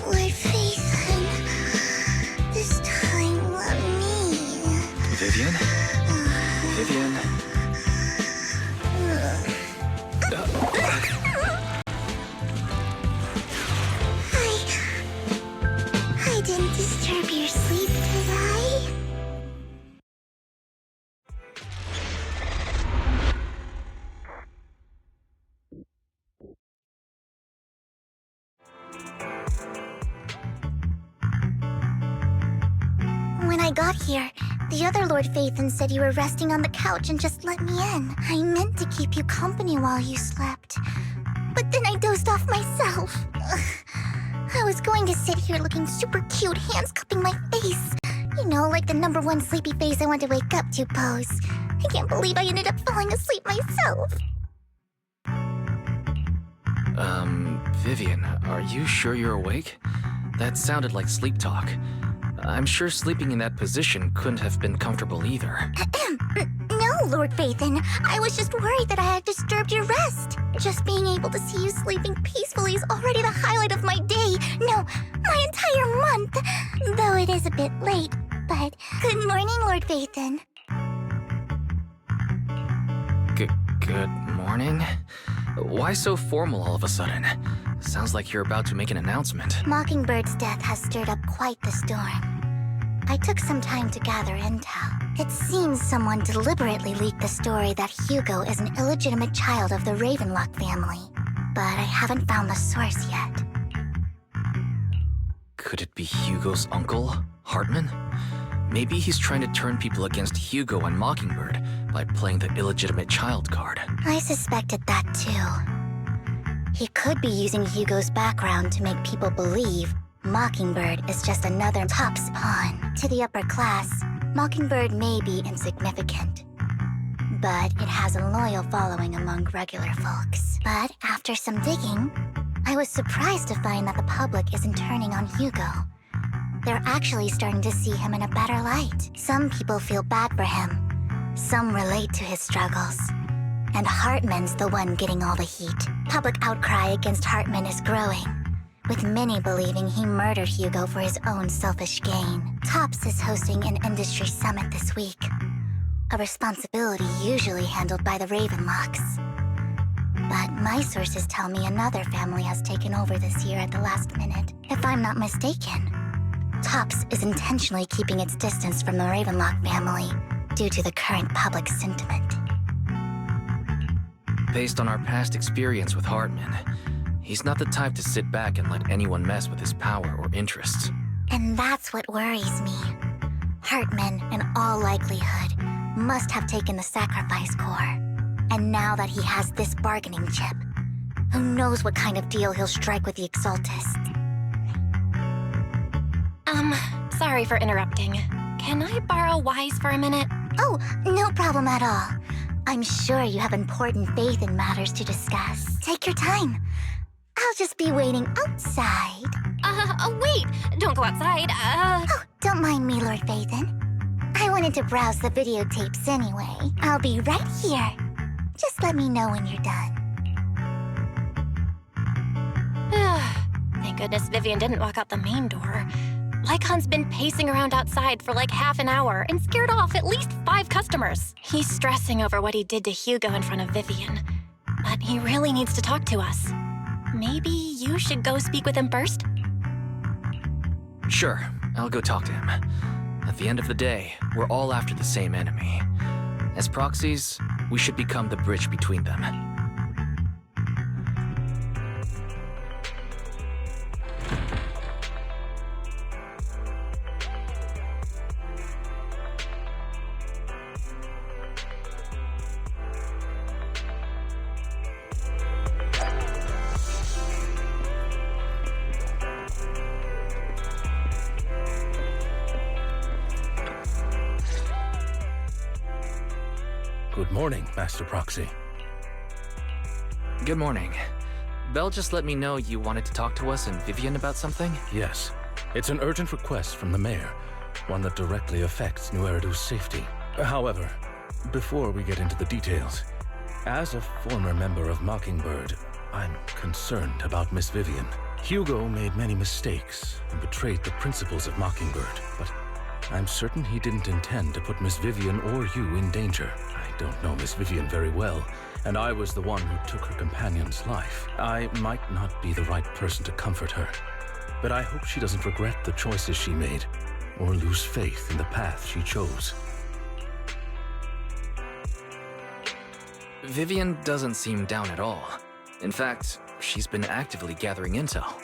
Lord Phaethon, this time let me. Vivian? Vivian? I didn't disturb your sleep, did I? When I got here, the other Lord Phaethon said you were resting on the couch and just let me in. I meant to keep you company while you slept, but then I dozed off myself. I was going to sit here looking super cute, hands cupping my face. You know, like the #1 sleepy face I want to wake up to pose. I can't believe I ended up falling asleep myself. Vivian, are you sure you're awake? That sounded like sleep talk. I'm sure sleeping in that position couldn't have been comfortable either. No, Lord Phaethon. I was just worried that I had disturbed your rest. Just being able to see you sleeping peacefully is already the highlight of my day. No, my entire month. Though it is a bit late, but good morning, Lord Phaethon. Good morning? Why so formal all of a sudden? Sounds like you're about to make an announcement. Mockingbird's death has stirred up quite the storm. I took some time to gather intel. It seems someone deliberately leaked the story that Hugo is an illegitimate child of the Ravenlock family, but I haven't found the source yet. Could it be Hugo's uncle, Hartman? Maybe he's trying to turn people against Hugo and Mockingbird by playing the illegitimate child card. I suspected that too. He could be using Hugo's background to make people believe Mockingbird is just another Top's pawn. To the upper class, Mockingbird may be insignificant, but it has a loyal following among regular folks. But after some digging, I was surprised to find that the public isn't turning on Hugo. They're actually starting to see him in a better light. Some people feel bad for him. Some relate to his struggles. And Hartman's the one getting all the heat. Public outcry against Hartman is growing, with many believing he murdered Hugo for his own selfish gain. Tops is hosting an industry summit this week, a responsibility usually handled by the Ravenlocks. But my sources tell me another family has taken over this year at the last minute. If I'm not mistaken, Tops is intentionally keeping its distance from the Ravenlock family due to the current public sentiment. Based on our past experience with Hartman, he's not the type to sit back and let anyone mess with his power or interests. And that's what worries me. Hartman, in all likelihood, must have taken the sacrifice core. And now that he has this bargaining chip, who knows what kind of deal he'll strike with the Exaltists. Sorry for interrupting. Can I borrow Wise for a minute? Oh, no problem at all. I'm sure you have important faith in matters to discuss. Take your time. I'll just be waiting outside. Wait! Don't go outside, Oh, don't mind me, Lord Phaethon. I wanted to browse the videotapes anyway. I'll be right here. Just let me know when you're done. Thank goodness Vivian didn't walk out the main door. Lycon's been pacing around outside for like half an hour and scared off at least 5 customers. He's stressing over what he did to Hugo in front of Vivian. But he really needs to talk to us. Maybe you should go speak with him first? Sure, I'll go talk to him. At the end of the day, we're all after the same enemy. As proxies, we should become the bridge between them. Good morning, Master Proxy. Good morning. Belle just let me know you wanted to talk to us and Vivian about something? Yes, it's an urgent request from the mayor, one that directly affects New Eridu's safety. However, before we get into the details, as a former member of Mockingbird, I'm concerned about Miss Vivian. Hugo made many mistakes and betrayed the principles of Mockingbird, but I'm certain he didn't intend to put Miss Vivian or you in danger. I don't know Miss Vivian very well, and I was the one who took her companion's life. I might not be the right person to comfort her, but I hope she doesn't regret the choices she made or lose faith in the path she chose. Vivian doesn't seem down at all. In fact, she's been actively gathering intel.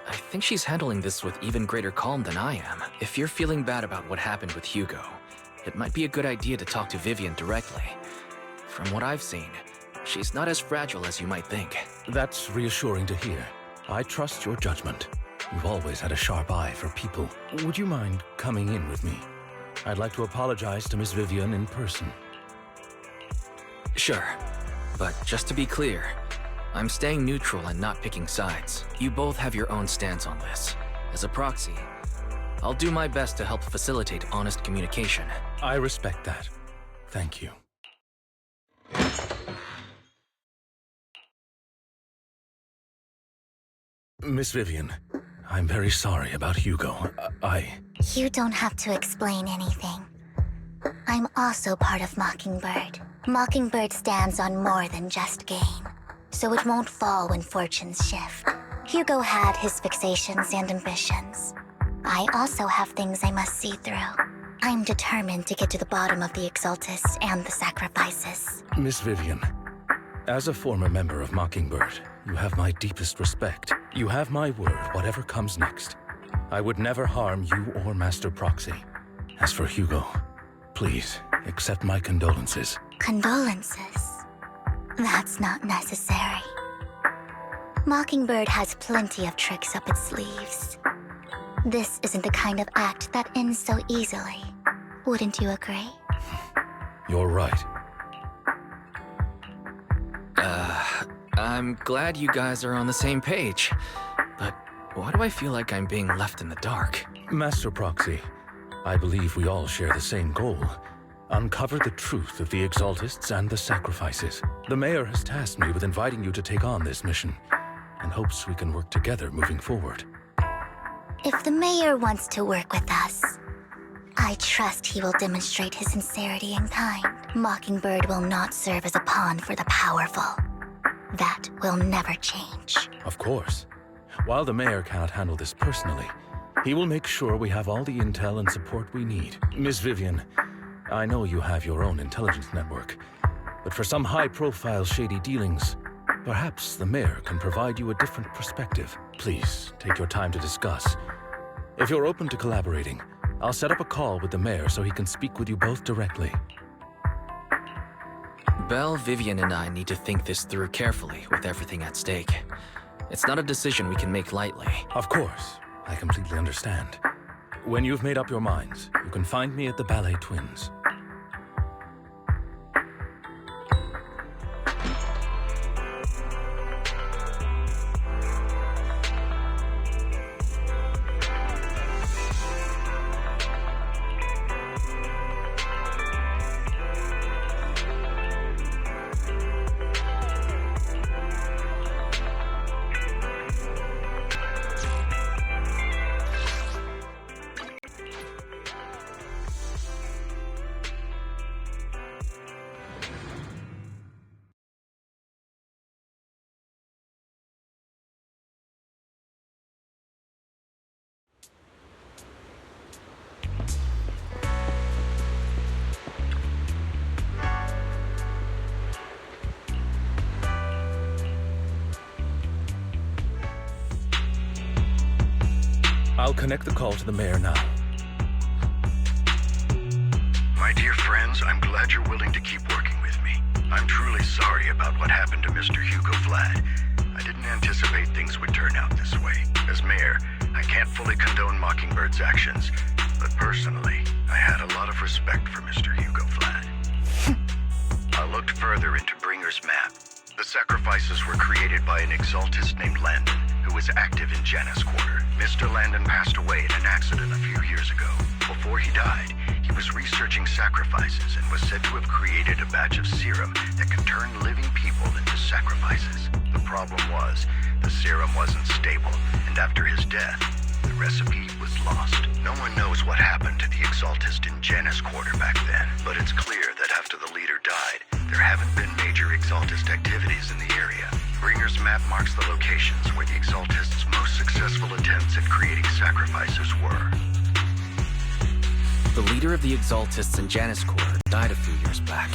I think she's handling this with even greater calm than I am. If you're feeling bad about what happened with Hugo, it might be a good idea to talk to Vivian directly. From what I've seen, she's not as fragile as you might think. That's reassuring to hear. I trust your judgment. You've always had a sharp eye for people. Would you mind coming in with me? I'd like to apologize to Miss Vivian in person. Sure, but just to be clear, I'm staying neutral and not picking sides. You both have your own stance on this. As a proxy, I'll do my best to help facilitate honest communication. I respect that. Thank you. Miss Vivian, I'm very sorry about Hugo. You don't have to explain anything. I'm also part of Mockingbird. Mockingbird stands on more than just gain, so it won't fall when fortunes shift. Hugo had his fixations and ambitions. I also have things I must see through. I'm determined to get to the bottom of the Exaltists and the sacrifices. Miss Vivian, as a former member of Mockingbird, you have my deepest respect. You have my word, whatever comes next. I would never harm you or Master Proxy. As for Hugo, please accept my condolences. Condolences? That's not necessary. Mockingbird has plenty of tricks up its sleeves. This isn't the kind of act that ends so easily. Wouldn't you agree? You're right. I'm glad you guys are on the same page, but why do I feel like I'm being left in the dark? Master Proxy, I believe we all share the same goal. Uncover the truth of the Exaltists and the sacrifices. The Mayor has tasked me with inviting you to take on this mission, and hopes we can work together moving forward. If the Mayor wants to work with us, I trust he will demonstrate his sincerity in kind. Mockingbird will not serve as a pawn for the powerful. That will never change. Of course. While the Mayor cannot handle this personally, he will make sure we have all the intel and support we need. Miss Vivian, I know you have your own intelligence network, but for some high-profile shady dealings, perhaps the Mayor can provide you a different perspective. Please, take your time to discuss. If you're open to collaborating, I'll set up a call with the Mayor so he can speak with you both directly. Belle, Vivian, and I need to think this through carefully with everything at stake. It's not a decision we can make lightly. Of course, I completely understand. When you've made up your minds, you can find me at the Ballet Twins. I'll connect the call to the Mayor now. My dear friends, I'm glad you're willing to keep working with me. I'm truly sorry about what happened to Mr. Hugo Vlad. I didn't anticipate things would turn out this way. As Mayor, I can't fully condone Mockingbird's actions, but personally, I had a lot of respect for Mr. Hugo Vlad. I looked further into Bringer's map. The sacrifices were created by an Exaltist named Landon, who was active in Janus Quarter. Mr. Landon passed away in an accident a few years ago. Before he died, he was researching sacrifices and was said to have created a batch of serum that can turn living people into sacrifices. The problem was, the serum wasn't stable, and after his death, the recipe was lost. No one knows what happened to the Exaltist in Janus Quarter back then, but it's clear that after the leader died, there haven't been major Exaltist activities in the area. Bringer's map marks the locations where the Exaltist's most successful attempts at creating sacrifices were. The leader of the Exaltists in Janus Quarter died a few years back.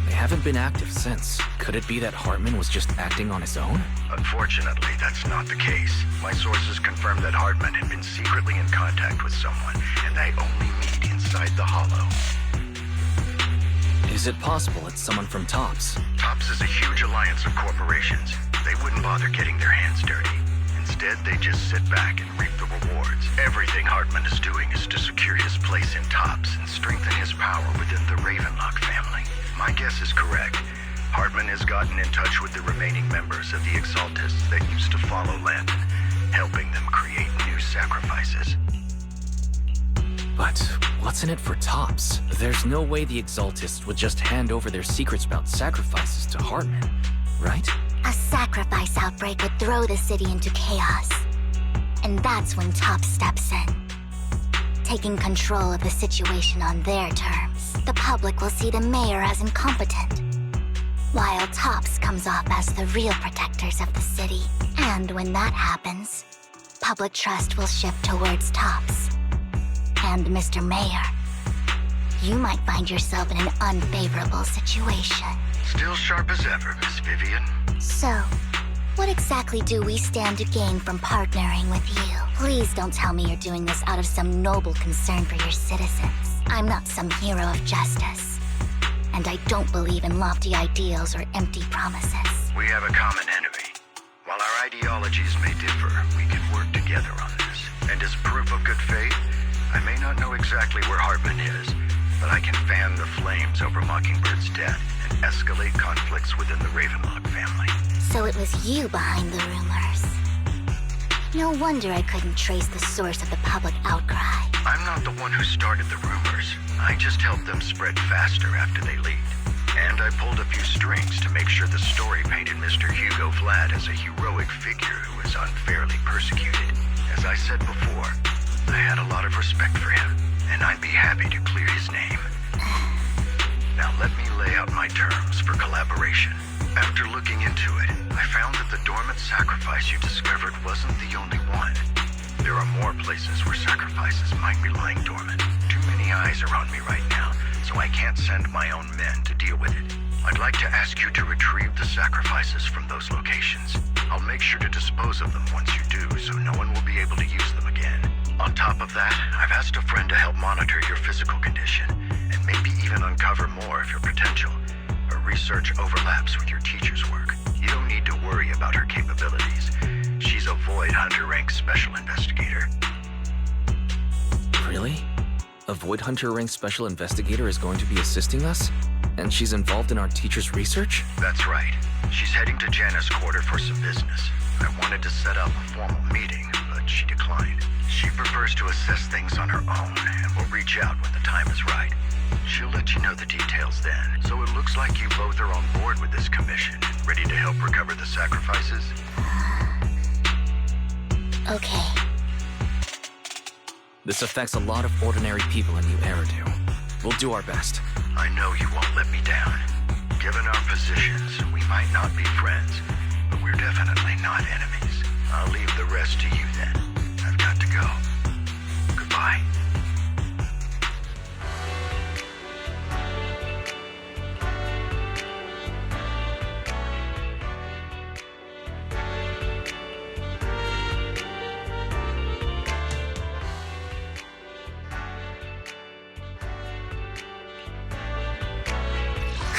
They haven't been active since. Could it be that Hartman was just acting on his own? Unfortunately, that's not the case. My sources confirmed that Hartman had been secretly in contact with someone, and they only meet inside the Hollow. Is it possible it's someone from TOPS? TOPS is a huge alliance of corporations. They wouldn't bother getting their hands dirty. Instead, they just sit back and reap the rewards. Everything Hartman is doing is to secure his place in TOPS and strengthen his power within the Ravenlock family. My guess is correct. Hartman has gotten in touch with the remaining members of the Exaltists that used to follow Landon, helping them create new sacrifices. But what's in it for TOPS? There's no way the Exaltists would just hand over their secrets about sacrifices to Hartman, right? A sacrifice outbreak would throw the city into chaos. And that's when TOPS steps in, taking control of the situation on their terms. The public will see the mayor as incompetent, while TOPS comes off as the real protectors of the city. And when that happens, public trust will shift towards TOPS. And Mr. Mayor, you might find yourself in an unfavorable situation. Still sharp as ever, Miss Vivian. So, what exactly do we stand to gain from partnering with you? Please don't tell me you're doing this out of some noble concern for your citizens. I'm not some hero of justice. And I don't believe in lofty ideals or empty promises. We have a common enemy. While our ideologies may differ, we can work together on this. And as proof of good faith, I may not know exactly where Hartman is, but I can fan the flames over Mockingbird's death and escalate conflicts within the Ravenlock family. So it was you behind the rumors. No wonder I couldn't trace the source of the public outcry. I'm not the one who started the rumors. I just helped them spread faster after they leaked. And I pulled a few strings to make sure the story painted Mr. Hugo Vlad as a heroic figure who was unfairly persecuted. As I said before, I had a lot of respect for him, and I'd be happy to clear his name. Now let me lay out my terms for collaboration. After looking into it, I found that the dormant sacrifice you discovered wasn't the only one. There are more places where sacrifices might be lying dormant. Too many eyes are on me right now, so I can't send my own men to deal with it. I'd like to ask you to retrieve the sacrifices from those locations. I'll make sure to dispose of them once you do, so no one will be able to use them again. On top of that, I've asked a friend to help monitor your physical condition, and maybe even uncover more of your potential. Her research overlaps with your teacher's work. You don't need to worry about her capabilities. She's a Void Hunter rank special investigator. Really? A Void Hunter rank special investigator is going to be assisting us? And she's involved in our teacher's research? That's right. She's heading to Janus Quarter for some business. I wanted to set up a formal meeting, but she declined. She prefers to assess things on her own, and will reach out when the time is right. She'll let you know the details then. So it looks like you both are on board with this commission, ready to help recover the sacrifices? Okay. This affects a lot of ordinary people in New Eridu. We'll do our best. I know you won't let me down. Given our positions, we might not be friends, but we're definitely not enemies. I'll leave the rest to you then. I've got to go. Goodbye.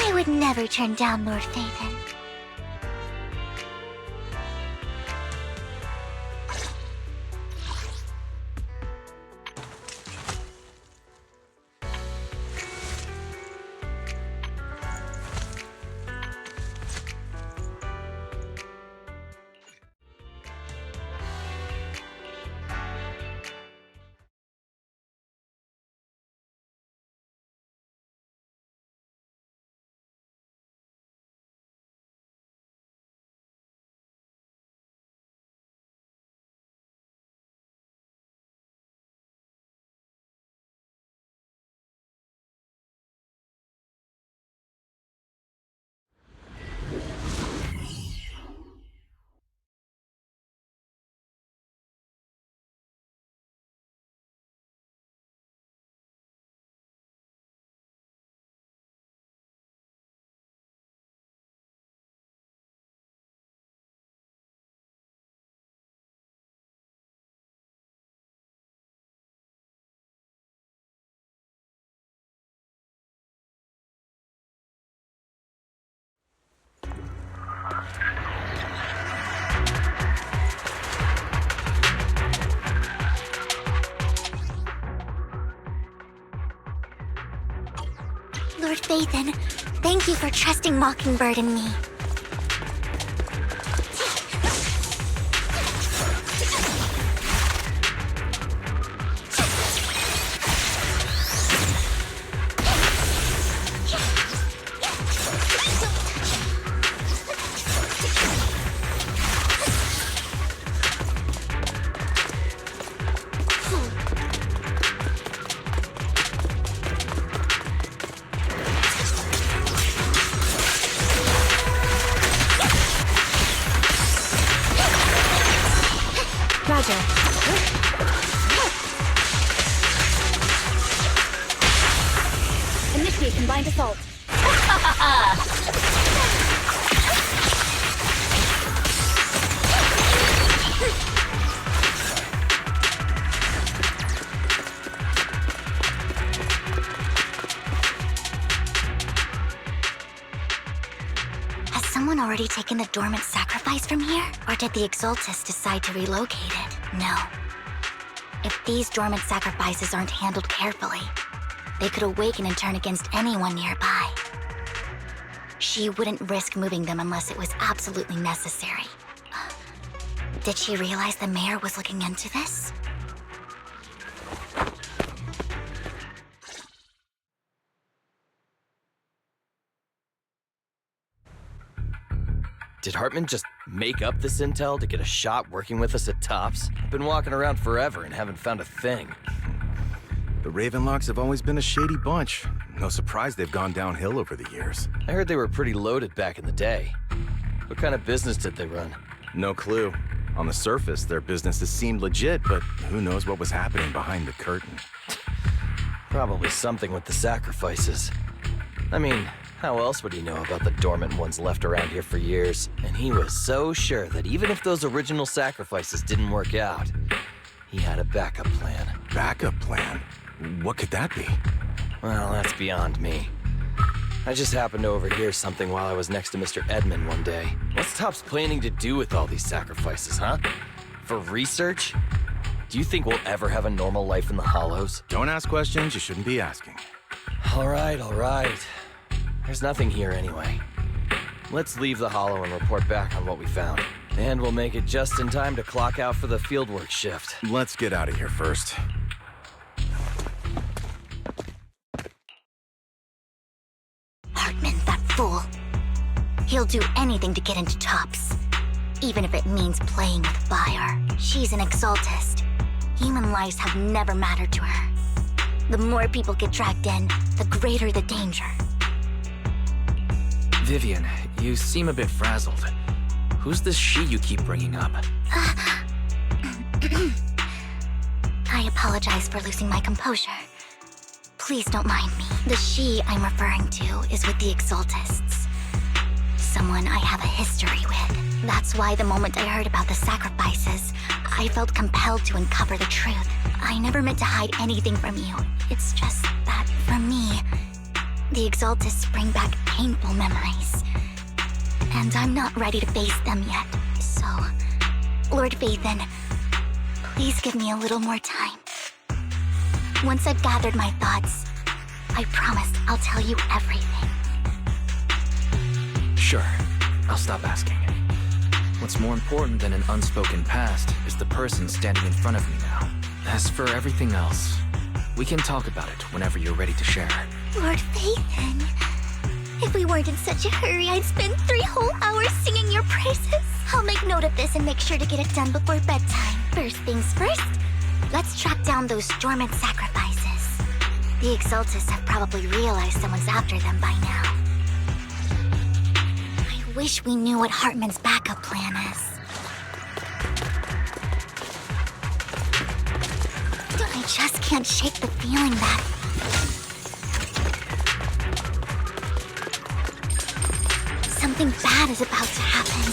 I would never turn down Lord Phaethon. Lord Phaethon, thank you for trusting Mockingbird and me. Roger. Initiate combined assault. Has someone already taken the dormant sacrifice from here? Or did the Exaltus decide to relocate it? No. If these dormant sacrifices aren't handled carefully, they could awaken and turn against anyone nearby. She wouldn't risk moving them unless it was absolutely necessary. Did she realize the mayor was looking into this? Did Hartman just make up this intel to get a shot working with us at Tops? Been walking around forever and haven't found a thing. The Ravenlocks have always been a shady bunch. No surprise they've gone downhill over the years. I heard they were pretty loaded back in the day. What kind of business did they run? No clue. On the surface, their businesses seemed legit, but who knows what was happening behind the curtain. Probably something with the sacrifices. I mean, how else would he know about the dormant ones left around here for years? And he was so sure that even if those original sacrifices didn't work out, he had a backup plan. Backup plan? What could that be? Well, that's beyond me. I just happened to overhear something while I was next to Mr. Edmund one day. What's Topps planning to do with all these sacrifices, huh? For research? Do you think we'll ever have a normal life in the Hollows? Don't ask questions you shouldn't be asking. All right, all right. There's nothing here anyway. Let's leave the Hollow and report back on what we found. And we'll make it just in time to clock out for the fieldwork shift. Let's get out of here first. Hartman, that fool. He'll do anything to get into Tops, even if it means playing with fire. She's an Exaltist. Human lives have never mattered to her. The more people get dragged in, the greater the danger. Vivian, you seem a bit frazzled. Who's this she you keep bringing up? I apologize for losing my composure. Please don't mind me. The she I'm referring to is with the Exaltists. Someone I have a history with. That's why the moment I heard about the sacrifices, I felt compelled to uncover the truth. I never meant to hide anything from you. It's just that, for me, the Exaltists bring back painful memories. And I'm not ready to face them yet. So, Lord Phaethon, please give me a little more time. Once I've gathered my thoughts, I promise I'll tell you everything. Sure, I'll stop asking. What's more important than an unspoken past is the person standing in front of me now. As for everything else, we can talk about it whenever you're ready to share. Lord Phaethon, if we weren't in such a hurry, I'd spend 3 whole hours singing your praises. I'll make note of this and make sure to get it done before bedtime. First things first, let's track down those dormant sacrifices. The Exaltists have probably realized someone's after them by now. I wish we knew what Hartman's backup plan is. I just can't shake the feeling that something bad is about to happen.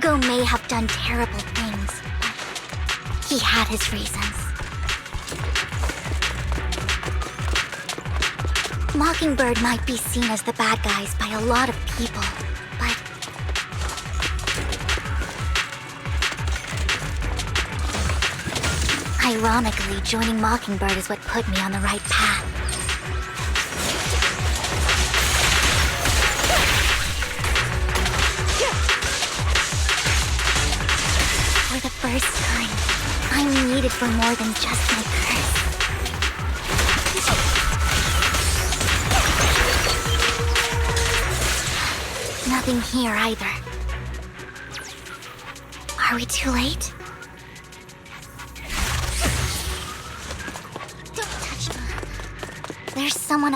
Hugo may have done terrible things, but he had his reasons. Mockingbird might be seen as the bad guys by a lot of people, but ironically, joining Mockingbird is what put me on the right path. For the first time, I'm needed for more than just my curse. Nothing here either. Are we too late? Don't touch me. There's someone.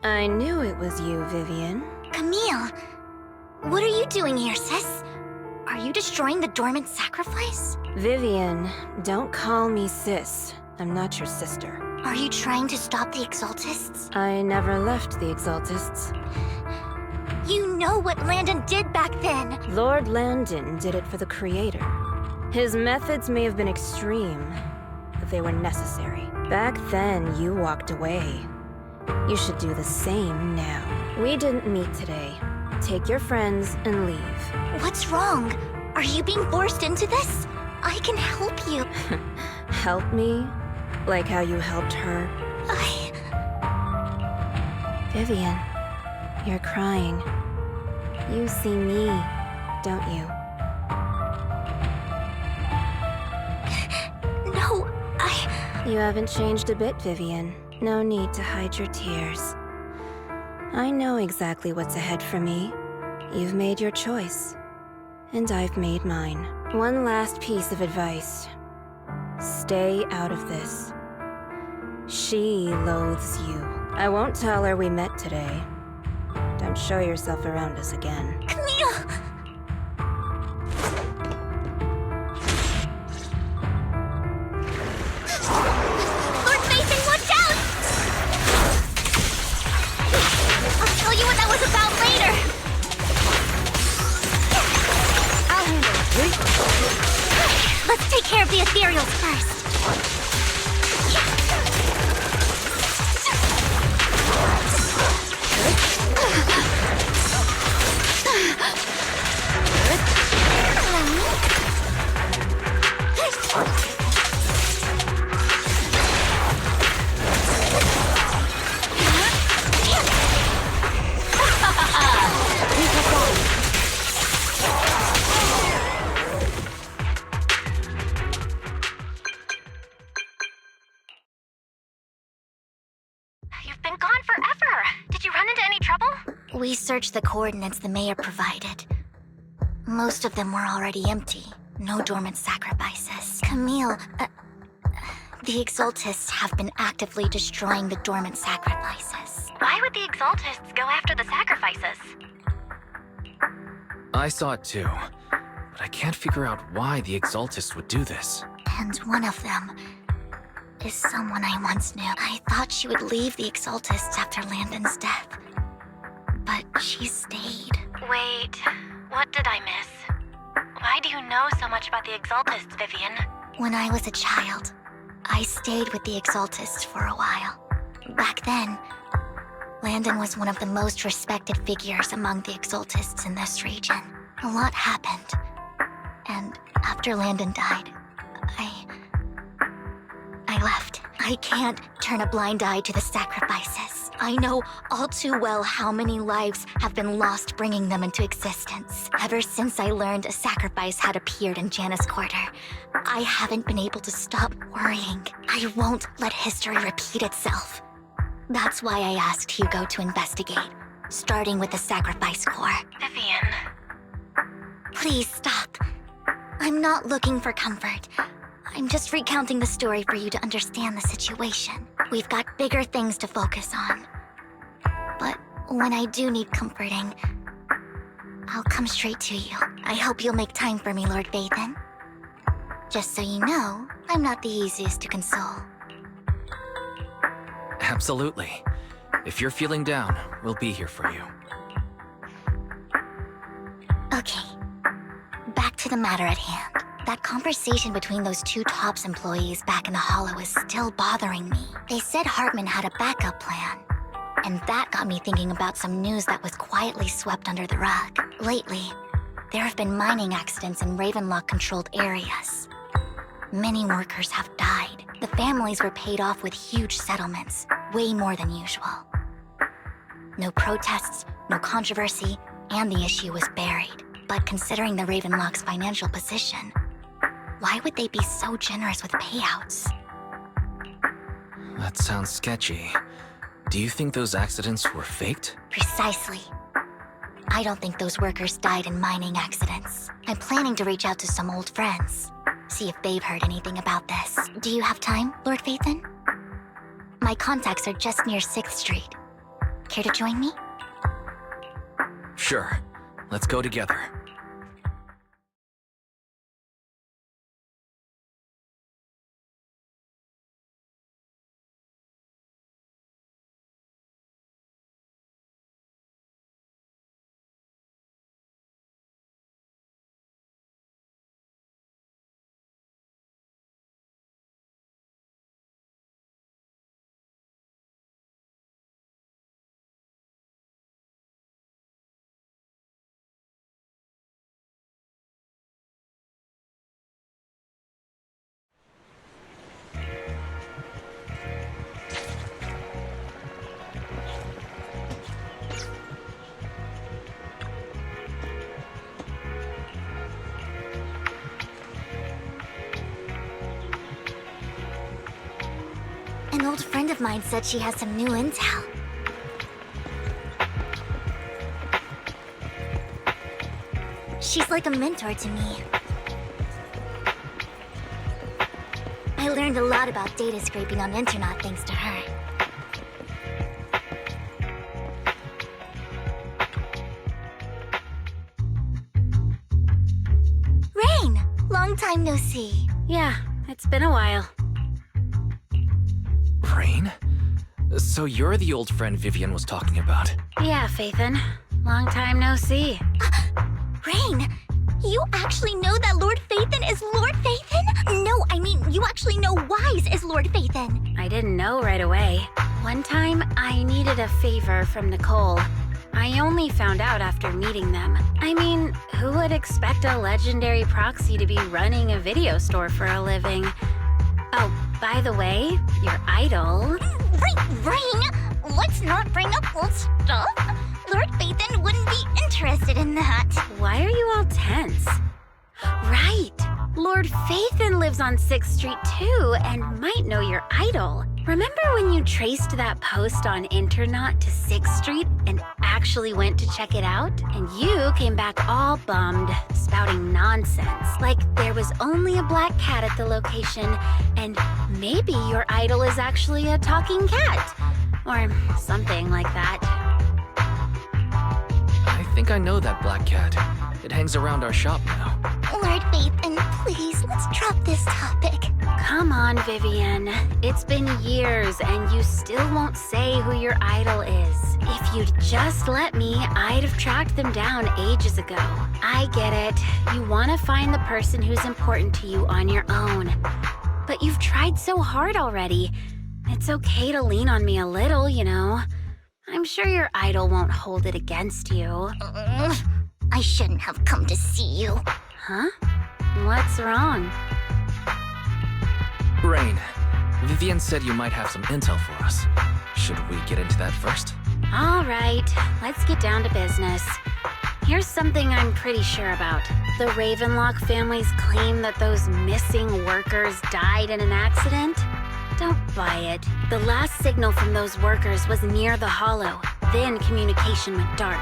I knew it was you, Vivian. Camille! What are you doing here, sis? Are you destroying the dormant sacrifice? Vivian, don't call me sis. I'm not your sister. Are you trying to stop the Exaltists? I never left the Exaltists. You know what Landon did back then! Lord Landon did it for the Creator. His methods may have been extreme, but they were necessary. Back then, you walked away. You should do the same now. We didn't meet today. Take your friends and leave. What's wrong? Are you being forced into this? I can help you. Help me? Like how you helped her? Vivian, you're crying. You see me, don't you? No, You haven't changed a bit, Vivian. No need to hide your tears. I know exactly what's ahead for me. You've made your choice, and I've made mine. One last piece of advice. Stay out of this. She loathes you. I won't tell her we met today. Don't show yourself around us again. Camille! Lord Mason, watch out! I'll tell you what that was about later. I'll handle it. Let's take care of the ethereals first. You've been gone forever. Did you run into any trouble? We searched the coordinates the mayor provided. Most of them were already empty. No dormant sacrifices. Camille, the Exaltists have been actively destroying the dormant sacrifices. Why would the Exaltists go after the sacrifices? I saw it too, but I can't figure out why the Exaltists would do this. And one of them is someone I once knew. I thought she would leave the Exaltists after Landon's death. But she stayed. Wait, what did I miss? Why do you know so much about the Exaltists, Vivian? When I was a child, I stayed with the Exaltists for a while. Back then, Landon was one of the most respected figures among the Exaltists in this region. A lot happened. And after Landon died, I left. I can't turn a blind eye to the sacrifices. I know all too well how many lives have been lost bringing them into existence. Ever since I learned a sacrifice had appeared in Janus Quarter, I haven't been able to stop worrying. I won't let history repeat itself. That's why I asked Hugo to investigate, starting with the Sacrifice Corps. Vivian. Please stop. I'm not looking for comfort. I'm just recounting the story for you to understand the situation. We've got bigger things to focus on. But when I do need comforting, I'll come straight to you. I hope you'll make time for me, Lord Vathan. Just so you know, I'm not the easiest to console. Absolutely. If you're feeling down, we'll be here for you. Okay, back to the matter at hand. That conversation between those two TOPS employees back in the Hollow is still bothering me. They said Hartman had a backup plan, and that got me thinking about some news that was quietly swept under the rug. Lately, there have been mining accidents in Ravenlock-controlled areas. Many workers have died. The families were paid off with huge settlements, way more than usual. No protests, no controversy, and the issue was buried. But considering the Ravenlock's financial position, why would they be so generous with payouts? That sounds sketchy. Do you think those accidents were faked? Precisely. I don't think those workers died in mining accidents. I'm planning to reach out to some old friends, see if they've heard anything about this. Do you have time, Lord Vathan? My contacts are just near 6th Street. Care to join me? Sure. Let's go together. An old friend of mine said she has some new intel. She's like a mentor to me. I learned a lot about data scraping on Internet thanks to her. Rain! Long time no see. Yeah, it's been a while. Rain? So you're the old friend Vivian was talking about. Yeah, Phaethon. Long time no see. Rain, you actually know that Lord Phaethon is Lord Phaethon? No, I mean, you actually know Wise is Lord Phaethon. I didn't know right away. One time, I needed a favor from Nicole. I only found out after meeting them. I mean, who would expect a legendary proxy to be running a video store for a living? Oh, by the way, your idol... Rain, let's not bring up old stuff. Lord Phaethon wouldn't be interested in that. Why are you all tense? Right! Lord Phaethon lives on 6th Street too, and might know your idol. Remember when you traced that post on Internet to 6th Street and actually went to check it out? And you came back all bummed, spouting nonsense, like there was only a black cat at the location, and maybe your idol is actually a talking cat. Or something like that. I think I know that black cat. It hangs around our shop now. Lord Phaethon, please, let's drop this topic. Come on, Vivian. It's been years and you still won't say who your idol is. If you'd just let me, I'd have tracked them down ages ago. I get it. You want to find the person who's important to you on your own. But you've tried so hard already. It's okay to lean on me a little, you know. I'm sure your idol won't hold it against you. I shouldn't have come to see you. Huh? What's wrong? Rain, Vivian said you might have some intel for us. Should we get into that first? All right, let's get down to business. Here's something I'm pretty sure about. The Ravenlock family's claim that those missing workers died in an accident? Don't buy it. The last signal from those workers was near the Hollow. Then communication went dark.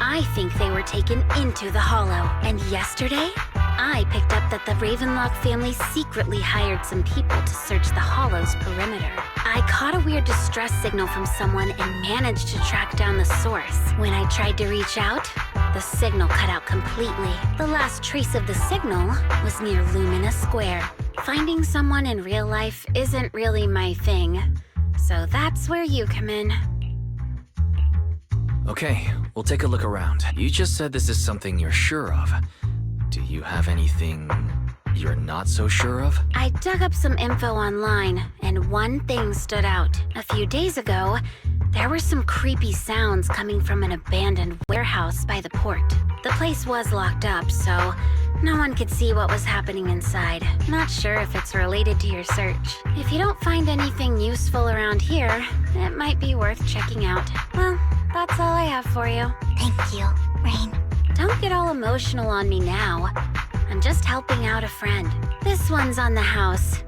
I think they were taken into the Hollow. And yesterday, I picked up that that the Ravenlock family secretly hired some people to search the Hollow's perimeter. I caught a weird distress signal from someone and managed to track down the source. When I tried to reach out, the signal cut out completely. The last trace of the signal was near Lumina Square. Finding someone in real life isn't really my thing, so that's where you come in. Okay, we'll take a look around. You just said this is something you're sure of. Do you have anything you're not so sure of? I dug up some info online, and one thing stood out. A few days ago, there were some creepy sounds coming from an abandoned warehouse by the port. The place was locked up, so no one could see what was happening inside. Not sure if it's related to your search. If you don't find anything useful around here, it might be worth checking out. Well, that's all I have for you. Thank you, Rain. Don't get all emotional on me now. I'm just helping out a friend. This one's on the house.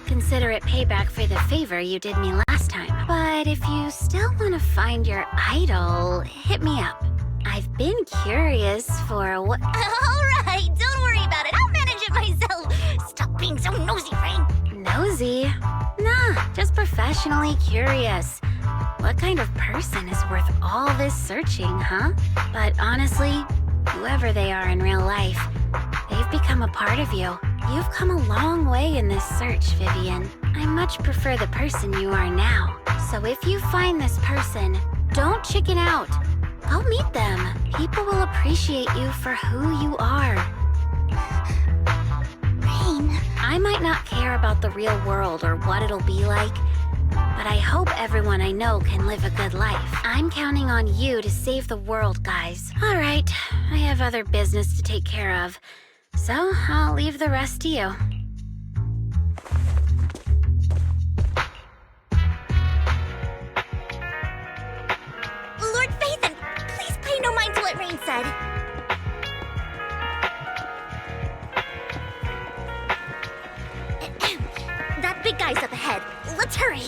Consider it payback for the favor you did me last time. But if you still want to find your idol, hit me up. I've been curious for what— Alright, don't worry about it. I'll manage it myself. Stop being so nosy, Rain. Nosy? Nah, just professionally curious. What kind of person is worth all this searching, huh? But honestly, whoever they are in real life, they've become a part of you. You've come a long way in this search, Vivian. I much prefer the person you are now. So if you find this person, don't chicken out. Go meet them. People will appreciate you for who you are. Rain. I might not care about the real world or what it'll be like, but I hope everyone I know can live a good life. I'm counting on you to save the world, guys. All right, I have other business to take care of, so I'll leave the rest to you. Lord Phaethon, please pay no mind to what Rain said. That big guy's up ahead. Let's hurry.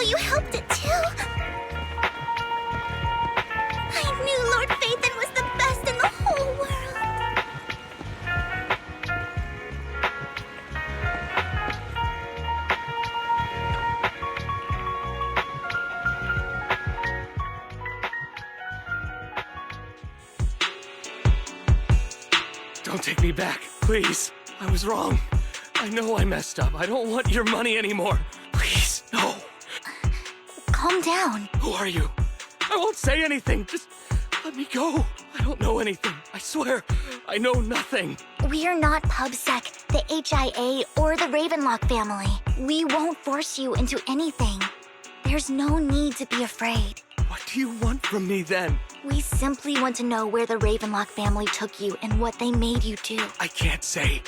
You helped it too. I knew Lord Phaethon was the best in the whole world. Don't take me back, please. I was wrong. I know I messed up. I don't want your money anymore. Please, no. Calm down. Who are you? I won't say anything. Just let me go. I don't know anything. I swear, I know nothing. We're not PubSec, the HIA, or the Ravenlock family. We won't force you into anything. There's no need to be afraid. What do you want from me then? We simply want to know where the Ravenlock family took you and what they made you do. I can't say.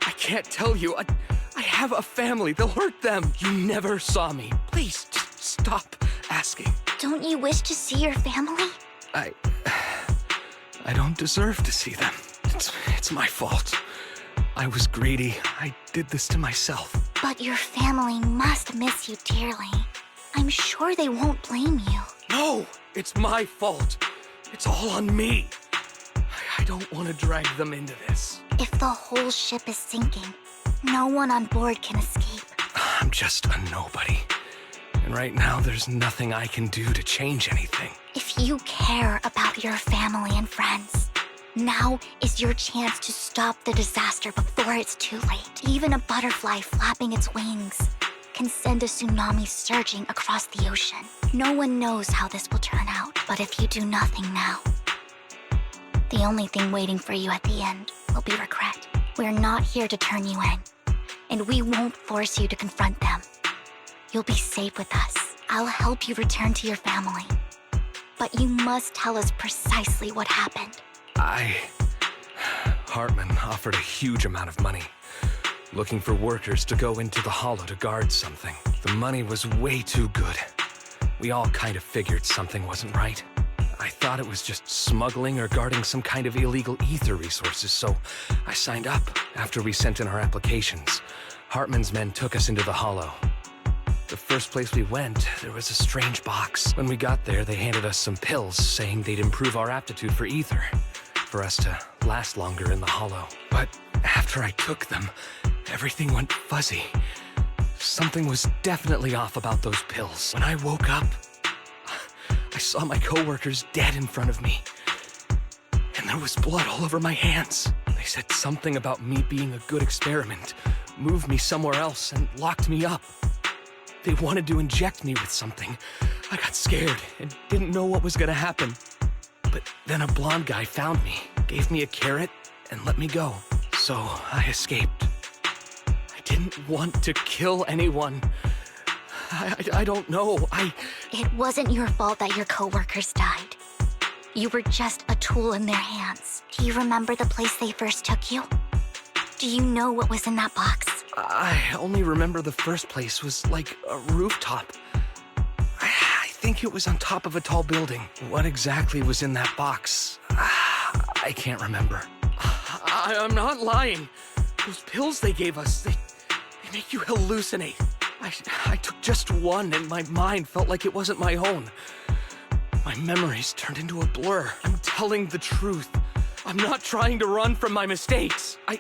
I can't tell you. I have a family. They'll hurt them. You never saw me. Please, just stop asking. Don't you wish to see your family? I don't deserve to see them. It's my fault. I was greedy. I did this to myself. But your family must miss you dearly. I'm sure they won't blame you. No, it's my fault. It's all on me. I don't want to drag them into this. If the whole ship is sinking, no one on board can escape. I'm just a nobody. And right now, there's nothing I can do to change anything. If you care about your family and friends, now is your chance to stop the disaster before it's too late. Even a butterfly flapping its wings can send a tsunami surging across the ocean. No one knows how this will turn out, but if you do nothing now, the only thing waiting for you at the end will be regret. We're not here to turn you in, and we won't force you to confront them. You'll be safe with us. I'll help you return to your family. But you must tell us precisely what happened. Hartman offered a huge amount of money, looking for workers to go into the Hollow to guard something. The money was way too good. We all kind of figured something wasn't right. I thought it was just smuggling or guarding some kind of illegal ether resources, so I signed up. After we sent in our applications, Hartman's men took us into the Hollow. The first place we went, there was a strange box. When we got there, they handed us some pills, saying they'd improve our aptitude for ether, for us to last longer in the Hollow. But after I took them, everything went fuzzy. Something was definitely off about those pills. When I woke up, I saw my coworkers dead in front of me. And there was blood all over my hands. They said something about me being a good experiment, moved me somewhere else, and locked me up. They wanted to inject me with something. I got scared and didn't know what was gonna happen. But then a blonde guy found me, gave me a carrot, and let me go. So I escaped. I didn't want to kill anyone. I don't know. It wasn't your fault that your coworkers died. You were just a tool in their hands. Do you remember the place they first took you? Do you know what was in that box? I only remember the first place was like a rooftop. I think it was on top of a tall building. What exactly was in that box? I can't remember. I'm not lying. Those pills they gave us, they make you hallucinate. I took just one and my mind felt like it wasn't my own. My memories turned into a blur. I'm telling the truth. I'm not trying to run from my mistakes. I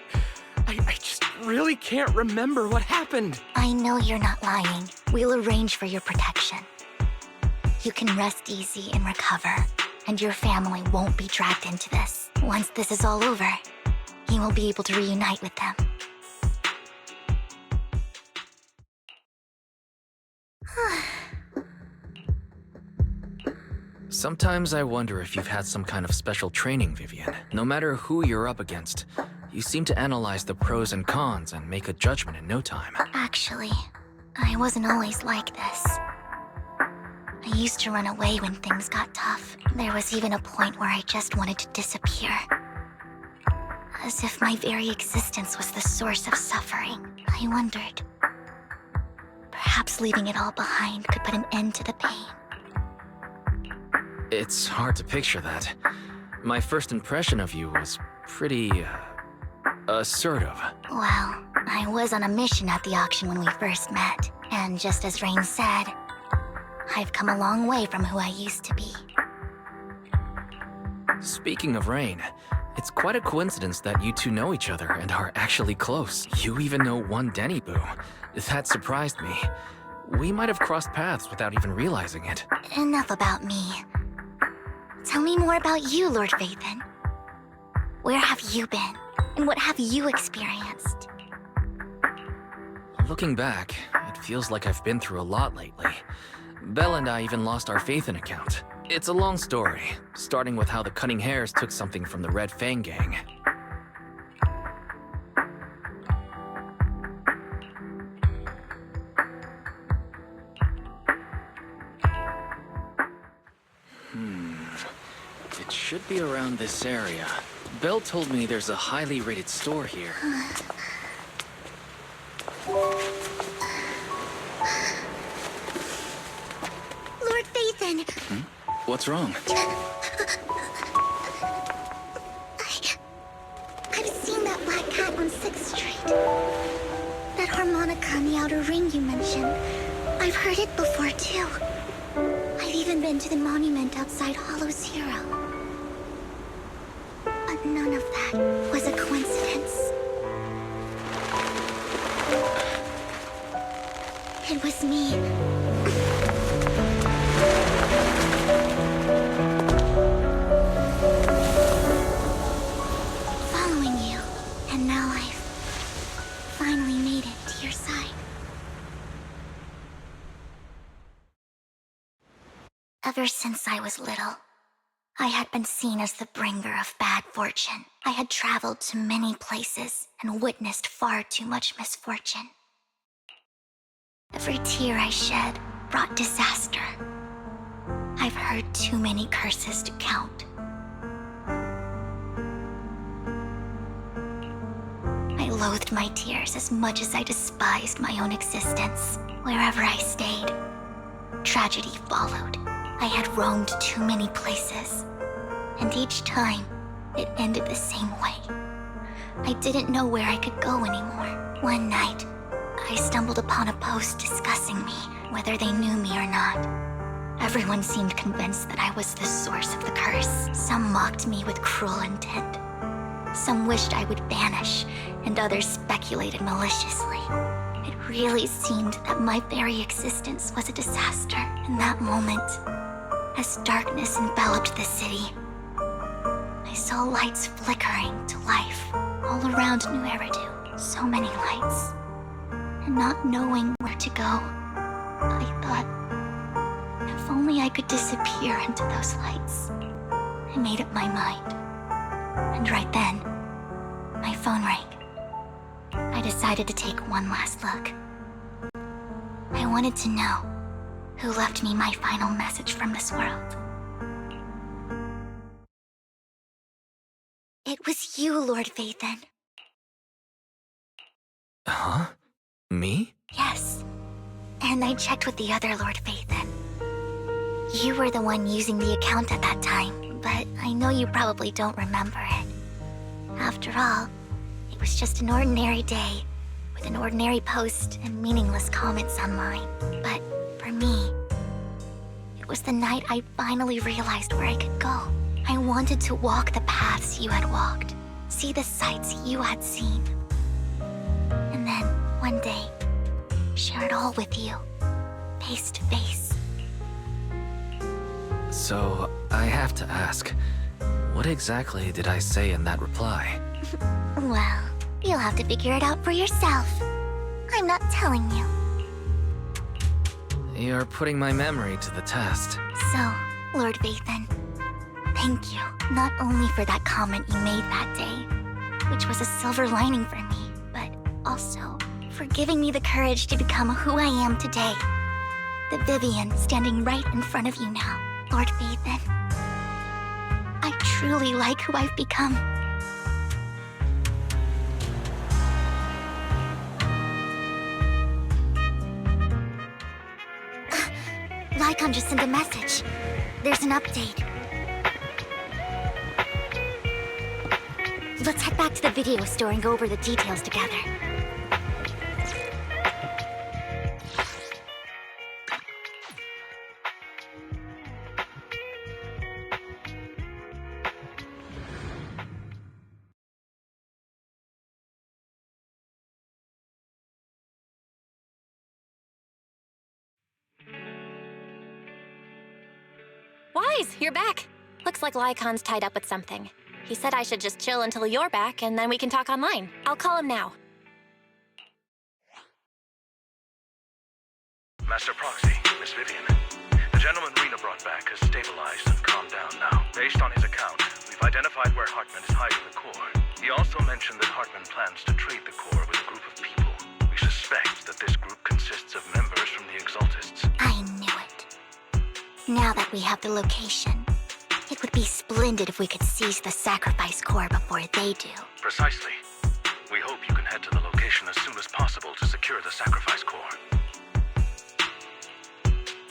just really can't remember what happened. I know you're not lying. We'll arrange for your protection. You can rest easy and recover, and your family won't be dragged into this. Once this is all over, you will be able to reunite with them. Sometimes I wonder if you've had some kind of special training, Vivian. No matter who you're up against, you seem to analyze the pros and cons and make a judgment in no time. Actually, I wasn't always like this. I used to run away when things got tough. There was even a point where I just wanted to disappear. As if my very existence was the source of suffering. I wondered. Perhaps leaving it all behind could put an end to the pain. It's hard to picture that. My first impression of you was pretty, assertive. Well, I was on a mission at the auction when we first met. And just as Rain said, I've come a long way from who I used to be. Speaking of Rain, it's quite a coincidence that you two know each other and are actually close. You even know one Denny Boo. That surprised me. We might have crossed paths without even realizing it. Enough about me. Tell me more about you, Lord Vathan. Where have you been? And what have you experienced? Looking back, it feels like I've been through a lot lately. Belle and I even lost our Vathan account. It's a long story, starting with how the Cunning Hares took something from the Red Fang gang. It should be around this area. Belle told me there's a highly rated store here. Lord Vathan! What's wrong? I've seen that black cat on 6th Street. That harmonica in the outer ring you mentioned. I've heard it before, too. I've even been to the monument outside Hollow Zero. But none of that was a coincidence. It was me. Following you, and now I've finally made it to your side. Ever since I was little, I had been seen as the bringer of bad fortune. I had traveled to many places and witnessed far too much misfortune. Every tear I shed brought disaster. I've heard too many curses to count. I loathed my tears as much as I despised my own existence. Wherever I stayed, tragedy followed. I had roamed too many places, and each time, it ended the same way. I didn't know where I could go anymore. One night, I stumbled upon a post discussing me, whether they knew me or not. Everyone seemed convinced that I was the source of the curse. Some mocked me with cruel intent. Some wished I would vanish, and others speculated maliciously. It really seemed that my very existence was a disaster. In that moment, as darkness enveloped the city, I saw lights flickering to life all around New Eridu. So many lights. And not knowing where to go, I thought, if only I could disappear into those lights. I made up my mind. And right then, my phone rang. I decided to take one last look. I wanted to know who left me my final message from this world. It was you, Lord Vathan. Huh? Me? Yes. And I checked with the other Lord Vathan. You were the one using the account at that time, but I know you probably don't remember it. After all, it was just an ordinary day, with an ordinary post and meaningless comments online. But for me, it was the night I finally realized where I could go. I wanted to walk the paths you had walked, see the sights you had seen. And then, one day, share it all with you, face to face. So, I have to ask, what exactly did I say in that reply? Well, you'll have to figure it out for yourself. I'm not telling you. You're putting my memory to the test. So, Lord Vathan, thank you. Not only for that comment you made that day, which was a silver lining for me, but also for giving me the courage to become who I am today. The Vivian standing right in front of you now, Lord Vathan. I truly like who I've become. Lycon just sent a message. There's an update. Let's head back to the video store and go over the details together. Wise, you're back. Looks like Lycon's tied up with something. He said I should just chill until you're back, and then we can talk online. I'll call him now. Master Proxy, Miss Vivian. The gentleman Rena brought back has stabilized and calmed down now. Based on his account, we've identified where Hartman is hiding the core. He also mentioned that Hartman plans to trade the core with a group of people. We suspect that this group consists of members from the Exaltists. I knew it. Now that we have the location, it would be splendid if we could seize the sacrifice core before they do. Precisely. We hope you can head to the location as soon as possible to secure the sacrifice core.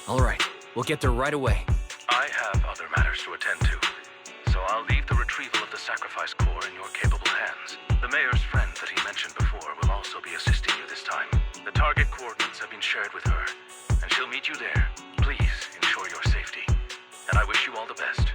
All right, we'll get there right away. I have other matters to attend to, so I'll leave the retrieval of the sacrifice core in your capable hands. The mayor's friend that he mentioned before will also be assisting you this time. The target coordinates have been shared with her, and she'll meet you there. Please ensure your safety, and I wish you all the best.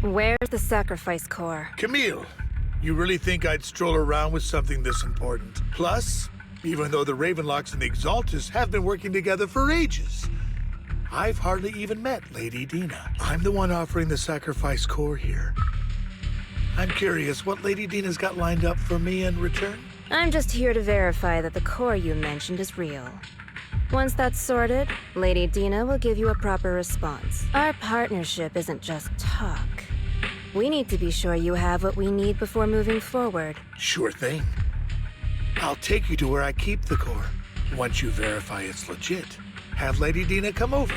Where's the sacrifice core? Camille, you really think I'd stroll around with something this important? Plus, even though the Ravenlocks and the Exaltus have been working together for ages, I've hardly even met Lady Dina. I'm the one offering the sacrifice core here. I'm curious what Lady Dina's got lined up for me in return? I'm just here to verify that the core you mentioned is real. Once that's sorted, Lady Dina will give you a proper response. Our partnership isn't just talk. We need to be sure you have what we need before moving forward. Sure thing. I'll take you to where I keep the core. Once you verify it's legit, have Lady Dina come over.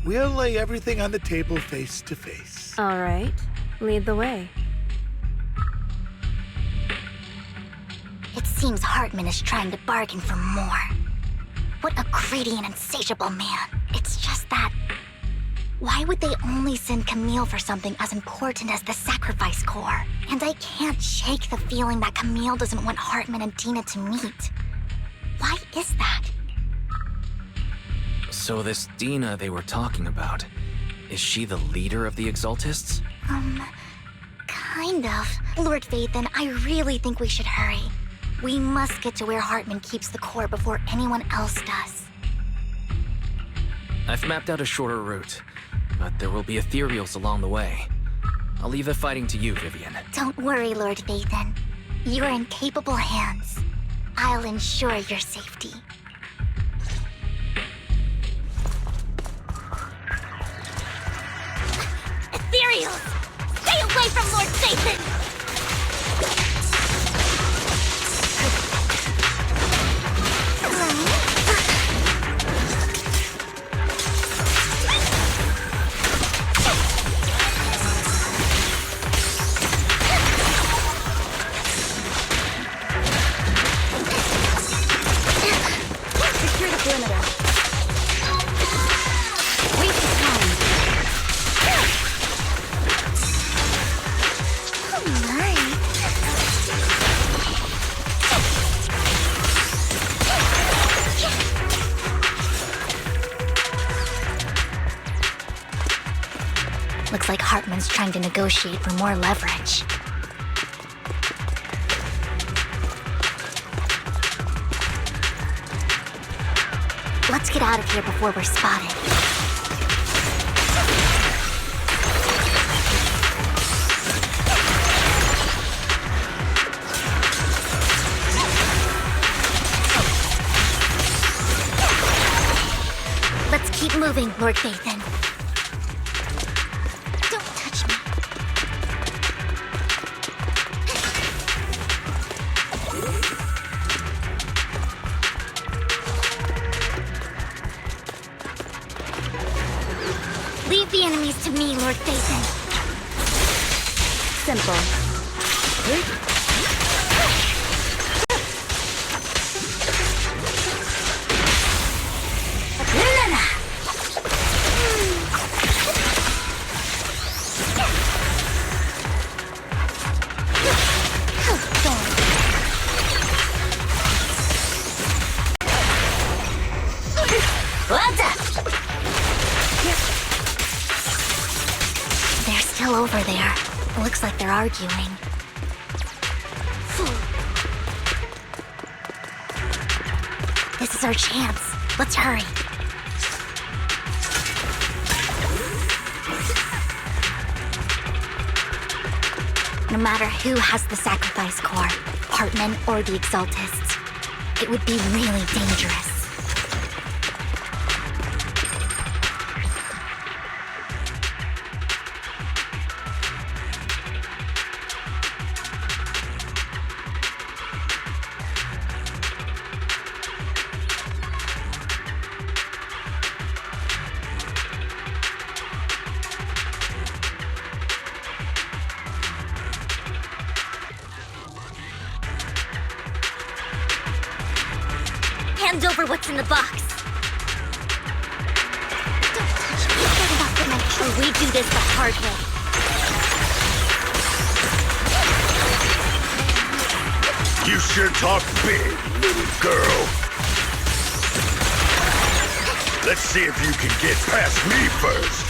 We'll lay everything on the table face to face. All right, lead the way. It seems Hartman is trying to bargain for more. What a greedy and insatiable man. It's just that... why would they only send Camille for something as important as the sacrifice core? And I can't shake the feeling that Camille doesn't want Hartman and Dina to meet. Why is that? So this Dina they were talking about, is she the leader of the Exaltists? Kind of. Lord Vathan, I really think we should hurry. We must get to where Hartman keeps the core before anyone else does. I've mapped out a shorter route, but there will be ethereals along the way. I'll leave the fighting to you, Vivian. Don't worry, Lord Vathan. You're in capable hands. I'll ensure your safety. Ethereals! Stay away from Lord Vathan! Secure the perimeter. Wait for time. Oh my. Looks like Hartman's trying to negotiate for more leverage. Let's get out of here before we're spotted. Let's keep moving, Lord Vathan. Don't touch me. Leave the enemies to me, Lord Vathan. Simple. They're still over there. Looks like they're arguing. This is our chance. Let's hurry. No matter who has the sacrifice core, Hartman or the Exaltists, it would be really dangerous. Hand over what's in the box. Don't touch me. Get it off the knife, or we do this the hard way. You sure talk big, little girl. Let's see if you can get past me first.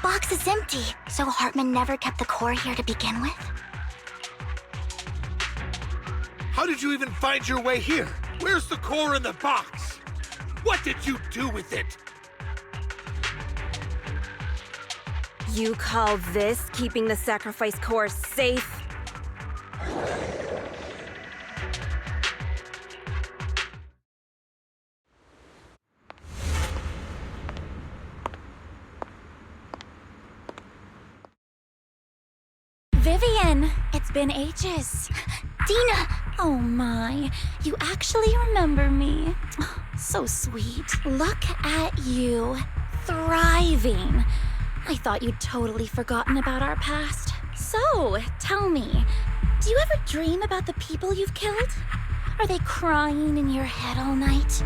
box is empty. So Hartman never kept the core here to begin with? How did you even find your way here? Where's the core in the box? What did you do with it? You call this keeping the sacrifice core safe? Vivian, it's been ages. Dina! Oh my, you actually remember me. So sweet. Look at you, thriving. I thought you'd totally forgotten about our past. So, tell me, do you ever dream about the people you've killed? Are they crying in your head all night?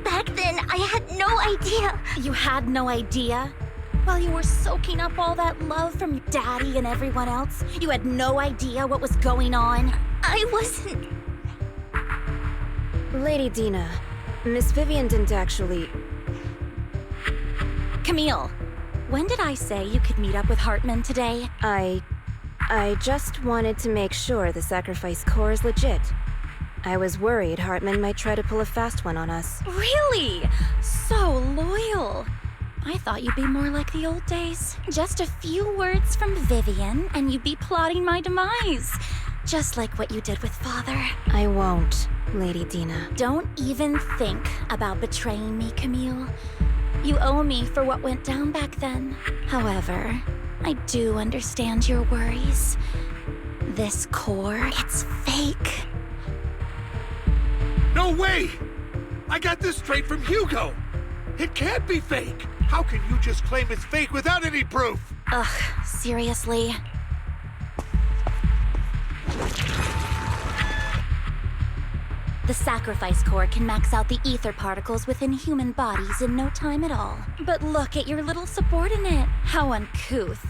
Back then, I had no idea. You had no idea? While you were soaking up all that love from your daddy and everyone else, you had no idea what was going on? I wasn't... Lady Dina, Miss Vivian didn't actually... Camille, when did I say you could meet up with Hartman today? I just wanted to make sure the sacrifice core is legit. I was worried Hartman might try to pull a fast one on us. Really? So loyal. I thought you'd be more like the old days. Just a few words from Vivian, and you'd be plotting my demise. Just like what you did with Father. I won't, Lady Dina. Don't even think about betraying me, Camille. You owe me for what went down back then. However, I do understand your worries. This core, it's fake. No way! I got this straight from Hugo! It can't be fake! How can you just claim it's fake without any proof? Ugh, seriously? The sacrifice core can max out the ether particles within human bodies in no time at all. But look at your little subordinate. How uncouth.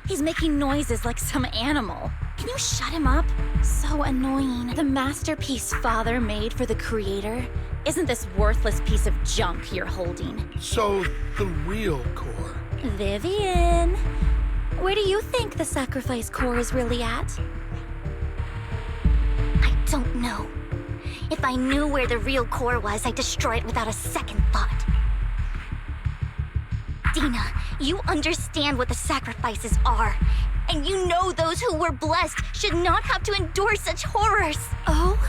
He's making noises like some animal. Can you shut him up? So annoying. The masterpiece Father made for the creator isn't this worthless piece of junk you're holding. So, the real core. Vivian, where do you think the sacrifice core is really at? I don't know. If I knew where the real core was, I'd destroy it without a second thought. Dina, you understand what the sacrifices are. And you know those who were blessed should not have to endure such horrors. Oh?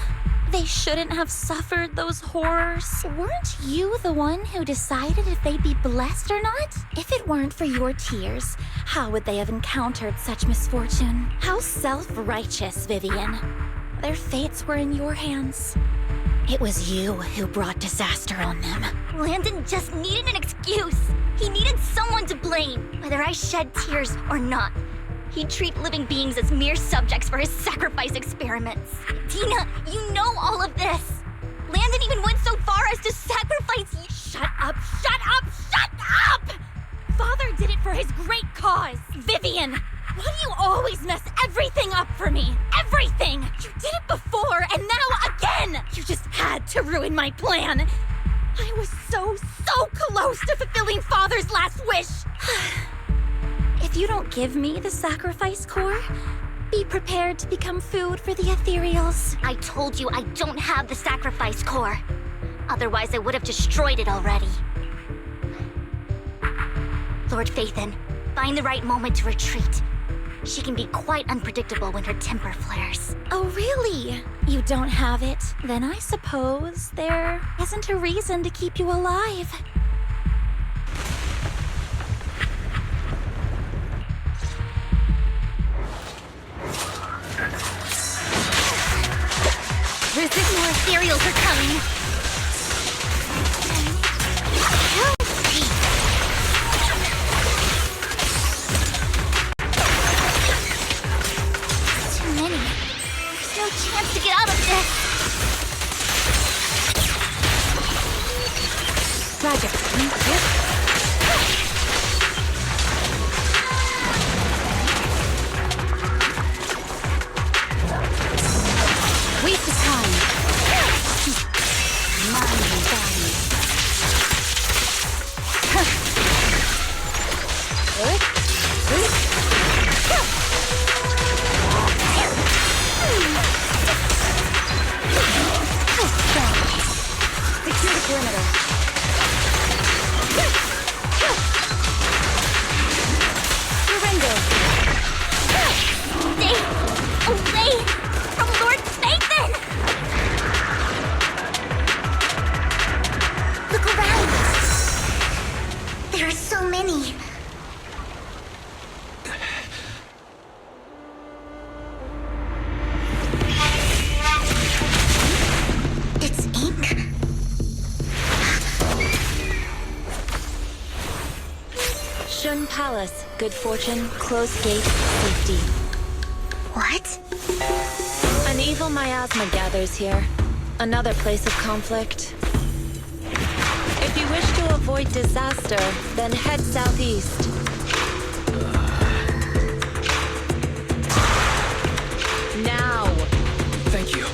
They shouldn't have suffered those horrors. Weren't you the one who decided if they'd be blessed or not? If it weren't for your tears, how would they have encountered such misfortune? How self-righteous, Vivian. Their fates were in your hands. It was you who brought disaster on them. Landon just needed an excuse. He needed someone to blame, whether I shed tears or not. He'd treat living beings as mere subjects for his sacrifice experiments. Dina, you know all of this. Landon even went so far as to sacrifice you. Shut up, shut up, shut up! Father did it for his great cause. Vivian, why do you always mess everything up for me? Everything! You did it before, and now again! You just had to ruin my plan. I was so close to fulfilling Father's last wish. If you don't give me the sacrifice core, be prepared to become food for the ethereals. I told you I don't have the sacrifice core. Otherwise, I would have destroyed it already. Lord Phaethon, find the right moment to retreat. She can be quite unpredictable when her temper flares. Oh, really? You don't have it? Then I suppose there isn't a reason to keep you alive. More ethereals are coming. Help me. Too many. There's no chance to get out of this. Roger. Waste of time. Zealous, good fortune, closed gate, safety. What? An evil miasma gathers here. Another place of conflict. If you wish to avoid disaster, then head southeast. Now! Thank you.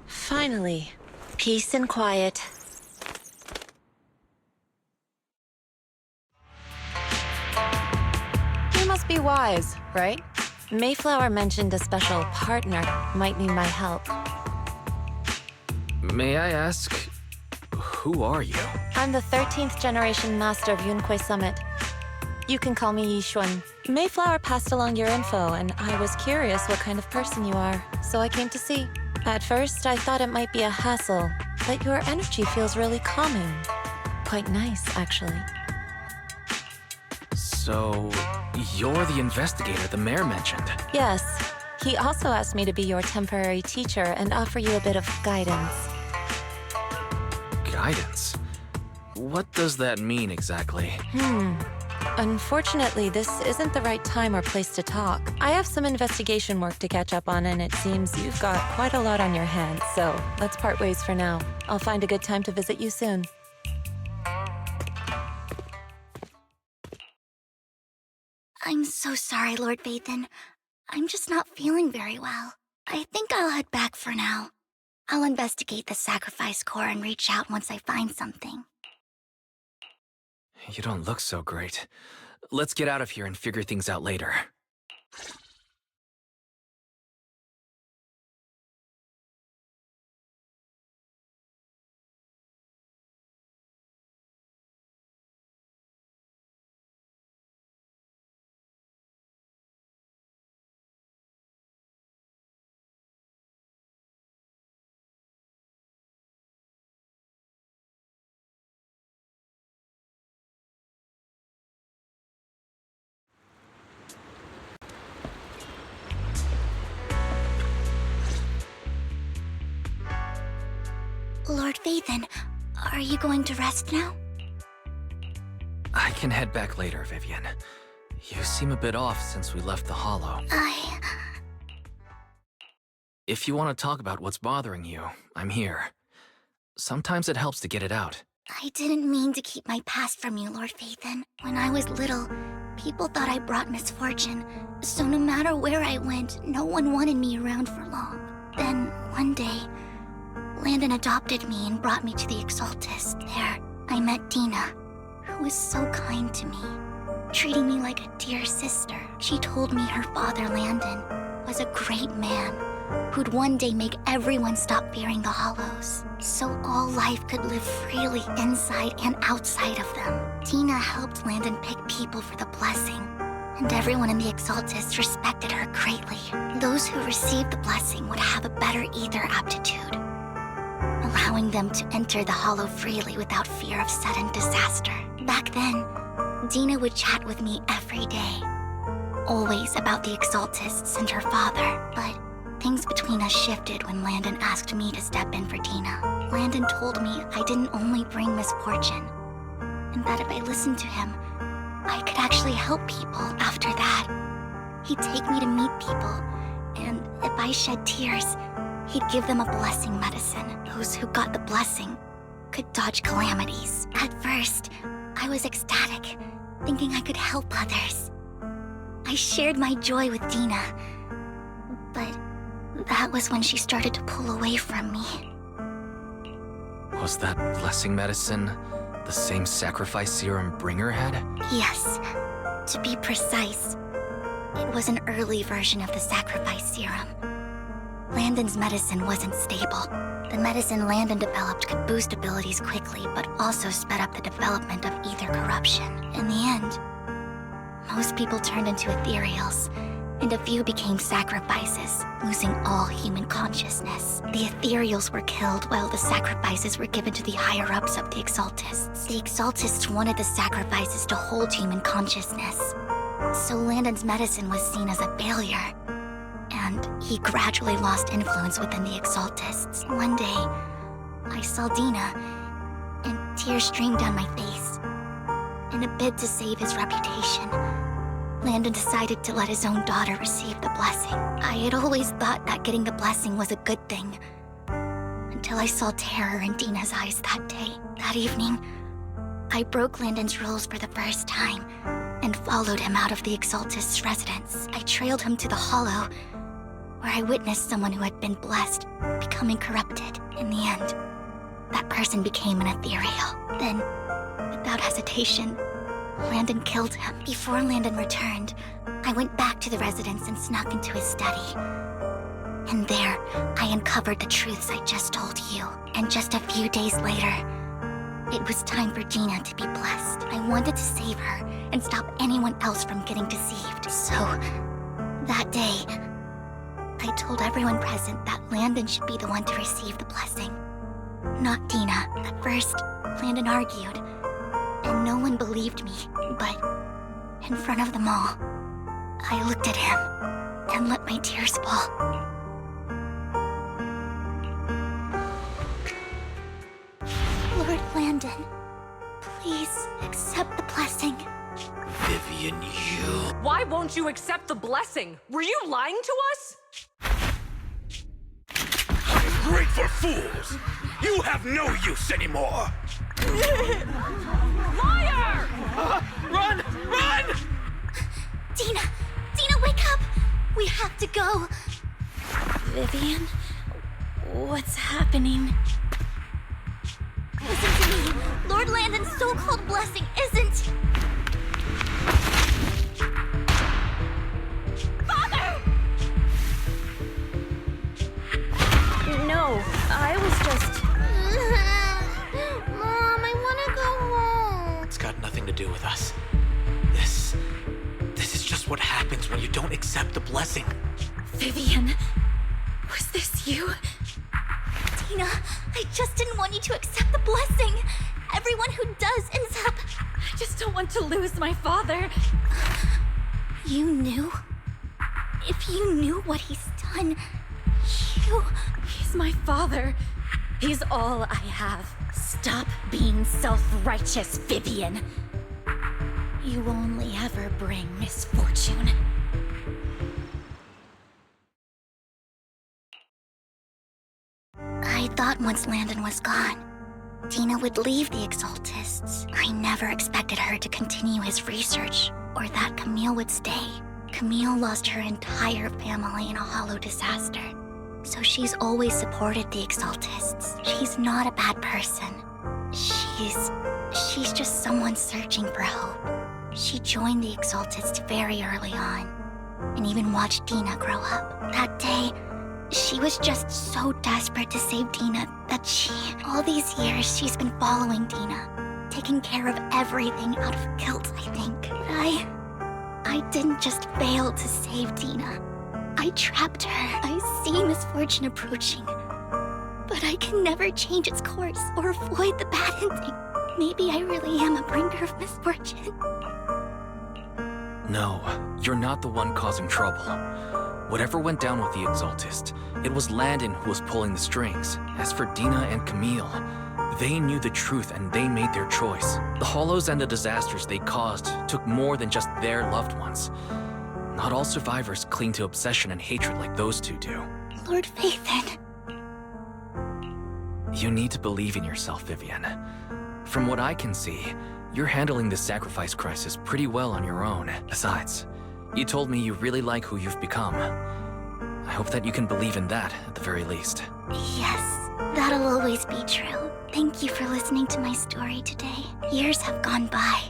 Finally, peace and quiet. You must be wise, right? Mayflower mentioned a special partner might need my help. May I ask, who are you? I'm the 13th generation master of Yunque Summit. You can call me Yishuan. Mayflower passed along your info, and I was curious what kind of person you are, so I came to see. At first, I thought it might be a hassle, but your energy feels really calming. Quite nice, actually. So, you're the investigator the mayor mentioned. Yes. He also asked me to be your temporary teacher and offer you a bit of guidance. Guidance? What does that mean exactly? Unfortunately, this isn't the right time or place to talk. I have some investigation work to catch up on, and it seems you've got quite a lot on your hands, so let's part ways for now. I'll find a good time to visit you soon. I'm so sorry, Lord Vathan. I'm just not feeling very well. I think I'll head back for now. I'll investigate the sacrifice core and reach out once I find something. You don't look so great. Let's get out of here and figure things out later. Lord Vathan, are you going to rest now? I can head back later, Vivian. You seem a bit off since we left the Hollow. If you want to talk about what's bothering you, I'm here. Sometimes it helps to get it out. I didn't mean to keep my past from you, Lord Vathan. When I was little, people thought I brought misfortune, so no matter where I went, no one wanted me around for long. Then, one day, Landon adopted me and brought me to the Exaltus. There, I met Dina, who was so kind to me, treating me like a dear sister. She told me her father, Landon, was a great man who'd one day make everyone stop fearing the Hollows, so all life could live freely inside and outside of them. Dina helped Landon pick people for the blessing, and everyone in the Exaltus respected her greatly. Those who received the blessing would have a better ether aptitude, allowing them to enter the Hollow freely without fear of sudden disaster. Back then, Dina would chat with me every day, always about the Exaltists and her father, but things between us shifted when Landon asked me to step in for Dina. Landon told me I didn't only bring misfortune, and that if I listened to him, I could actually help people. After that, he'd take me to meet people, and if I shed tears, he'd give them a blessing medicine. Those who got the blessing could dodge calamities. At first, I was ecstatic, thinking I could help others. I shared my joy with Dina, but that was when she started to pull away from me. Was that blessing medicine the same sacrifice serum Bringer had? Yes. To be precise, it was an early version of the sacrifice serum. Landon's medicine wasn't stable. The medicine Landon developed could boost abilities quickly, but also sped up the development of ether corruption. In the end, most people turned into ethereals, and a few became sacrifices, losing all human consciousness. The ethereals were killed while the sacrifices were given to the higher-ups of the Exaltists. The Exaltists wanted the sacrifices to hold human consciousness, so Landon's medicine was seen as a failure, and he gradually lost influence within the Exaltists. One day, I saw Dina, and tears streamed down my face. In a bid to save his reputation, Landon decided to let his own daughter receive the blessing. I had always thought that getting the blessing was a good thing, until I saw terror in Dina's eyes that day. That evening, I broke Landon's rules for the first time, and followed him out of the Exaltist's residence. I trailed him to the Hollow, where I witnessed someone who had been blessed becoming corrupted. In the end, that person became an ethereal. Then, without hesitation, Landon killed him. Before Landon returned, I went back to the residence and snuck into his study. And there, I uncovered the truths I just told you. And just a few days later, it was time for Dina to be blessed. I wanted to save her and stop anyone else from getting deceived. So, that day, I told everyone present that Landon should be the one to receive the blessing, not Dina. At first, Landon argued, and no one believed me, but in front of them all, I looked at him and let my tears fall. Lord Landon, please accept the blessing. Vivian, you... Why won't you accept the blessing? Were you lying to us? Ungrateful fools! You have no use anymore! Liar! Run! Run! Dina! Dina, wake up! We have to go! Vivian? What's happening? Listen to me! Lord Landon's so-called blessing isn't... Father! No, I was just... Mom, I want to go home. It's got nothing to do with us. This is just what happens when you don't accept the blessing. Vivian? Was this you? Dina, I just didn't want you to accept the blessing. Everyone who does ends up... I just don't want to lose my father. You knew? If you knew what he's done, you... He's my father. He's all I have. Stop being self-righteous, Vivian. You only ever bring misfortune. I thought once Landon was gone, Dina would leave the Exaltists. I never expected her to continue his research, or that Camille would stay. Camille lost her entire family in a hollow disaster, so she's always supported the Exaltists. She's not a bad person. She's just someone searching for hope. She joined the Exaltists very early on, and even watched Dina grow up. That day, she was just so desperate to save Dina that all these years, she's been following Dina, taking care of everything out of guilt, I think. But I didn't just fail to save Dina. I trapped her. I see misfortune approaching, but I can never change its course or avoid the bad ending. Maybe I really am a bringer of misfortune. No, you're not the one causing trouble. Whatever went down with the Exaltist, it was Landon who was pulling the strings. As for Dina and Camille, they knew the truth and they made their choice. The Hollows and the disasters they caused took more than just their loved ones. Not all survivors cling to obsession and hatred like those two do. Lord Vathan. You need to believe in yourself, Vivian. From what I can see, you're handling this sacrifice crisis pretty well on your own. Besides, you told me you really like who you've become. I hope that you can believe in that, at the very least. Yes, that'll always be true. Thank you for listening to my story today. Years have gone by,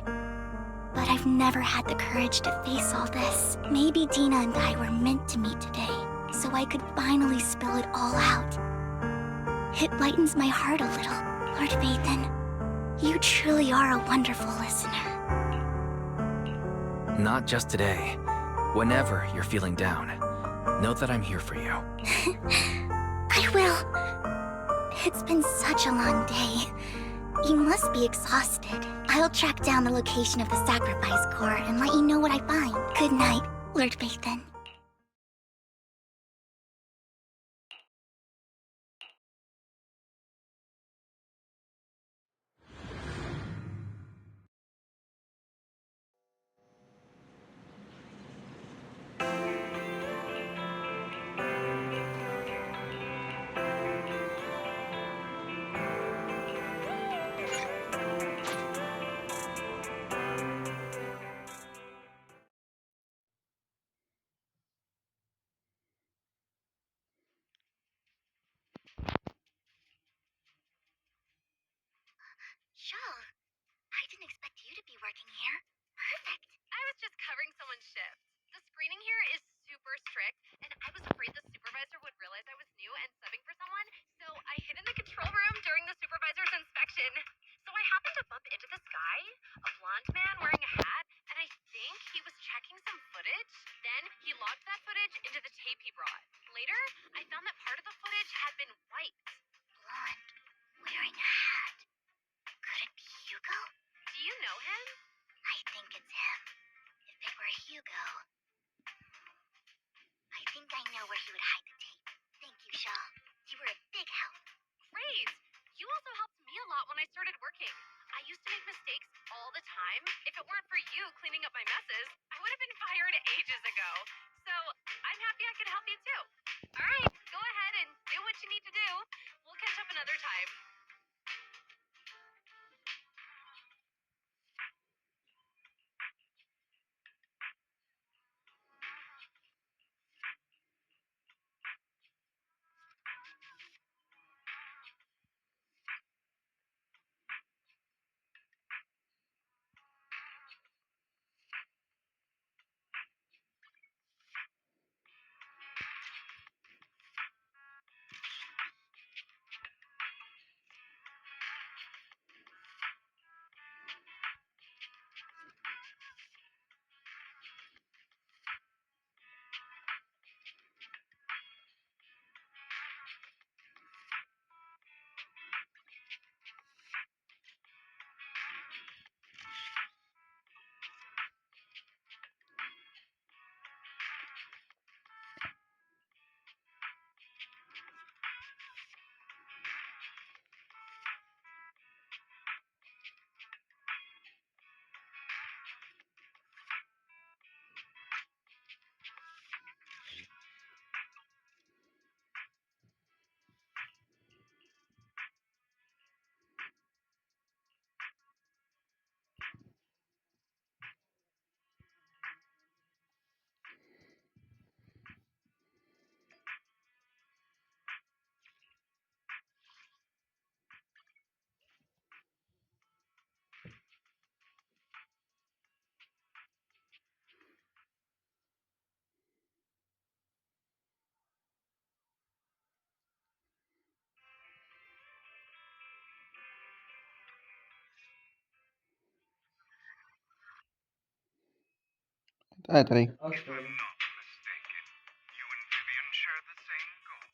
but I've never had the courage to face all this. Maybe Dina and I were meant to meet today, so I could finally spill it all out. It lightens my heart a little. Lord Vathan, you truly are a wonderful listener. Not just today, Whenever you're feeling down, know that I'm here for you. I will. It's been such a long day. You must be exhausted. I'll track down the location of the sacrifice core and let you know what I find. Good night, Lord Bathan. Shaw, I didn't expect you to be working here. Perfect. I was just covering someone's shift. The screening here is super strict, and I was afraid the supervisor would realize I was new and subbing for someone, so I hid in the control room during the supervisor's inspection. So I happened to bump into this guy, a blonde man wearing a hat, and I think he was checking some footage. Then he logged that footage into the tape he brought. Later, I found that part of the footage had been wiped. Blonde, wearing a hat. Could it be Hugo? Do you know him? I think it's him. If it were Hugo, I think I know where he would hide the tape. Thank you, Shaw. You were a big help. Great! You also helped me a lot when I started working. I used to make mistakes all the time. If it weren't for you cleaning up my messes, I would have been fired ages ago. So I'm happy I could help you too. All right, go ahead and do what you need to do. We'll catch up another time. Ääteri. If I'm not mistaken, you and Vivian share the same goal.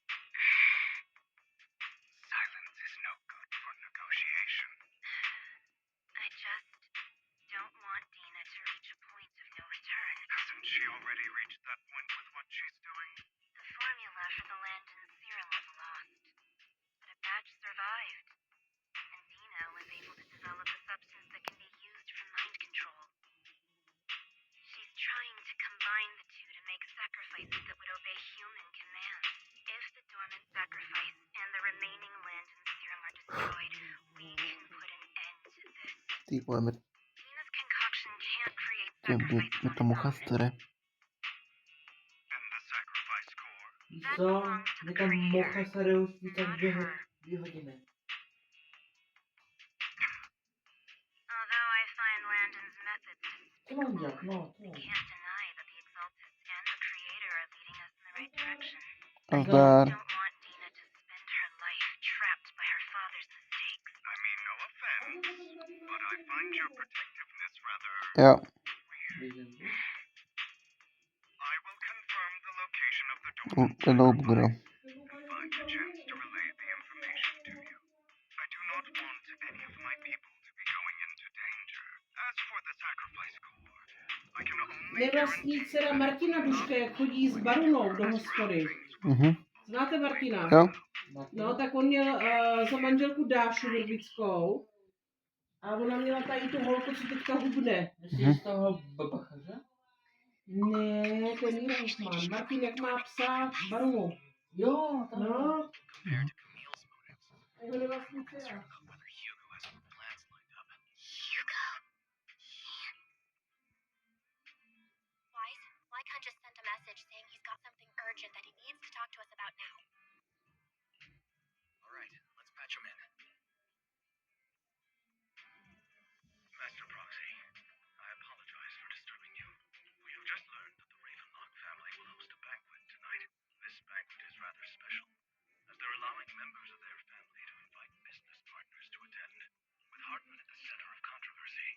Silence is no good for negotiation. I just don't want Dina to reach a point of no return. Hasn't she already reached that point with what she's doing? The formula for the Landon serum was lost, but a batch survived, and Dina was able to develop a substance that can be used for mind control. She's trying to combine the two to make sacrifices that would obey human commands. If the dormant sacrifice and the remaining Landon serum are destroyed, we can put an end to this. Tiivoimet. Dina's concoction can't create Tiedän, sacrifices on mitä its mun own. hastere. And the sacrifice core? That belongs to the creator. Not her. vyhodíme. Although I find Landon's methods Co mám despicable, dělat? No, we can't deny that the Exaltus and the Creator are leading us in the right direction. A I zdar. don't want Dina to spend her life trapped by her father's mistakes. I mean, no offense, but I find your protectiveness rather... Joo. weird. To loup gro. Nevlastní dcera Martina Duška, jak chodí s barunou do hospody. Znáte Martina? Jo. No, tak on měl za manželku Dášu Vrbickou a ona měla tady tu holku, co teďka hubne. Z toho babachaře? Ne, to je Míra Hoffman. Martin, jak má psa barunu. Jo, tam. No. Jeho nevlastní dcera. Lycon just sent a message saying he's got something urgent that he needs to talk to us about now. All right, let's patch him in. Master Proxy, I apologize for disturbing you. We have just learned that the Ravenlock family will host a banquet tonight. This banquet is rather special, as they're allowing members of their family to invite business partners to attend. With Hartman at the center of controversy,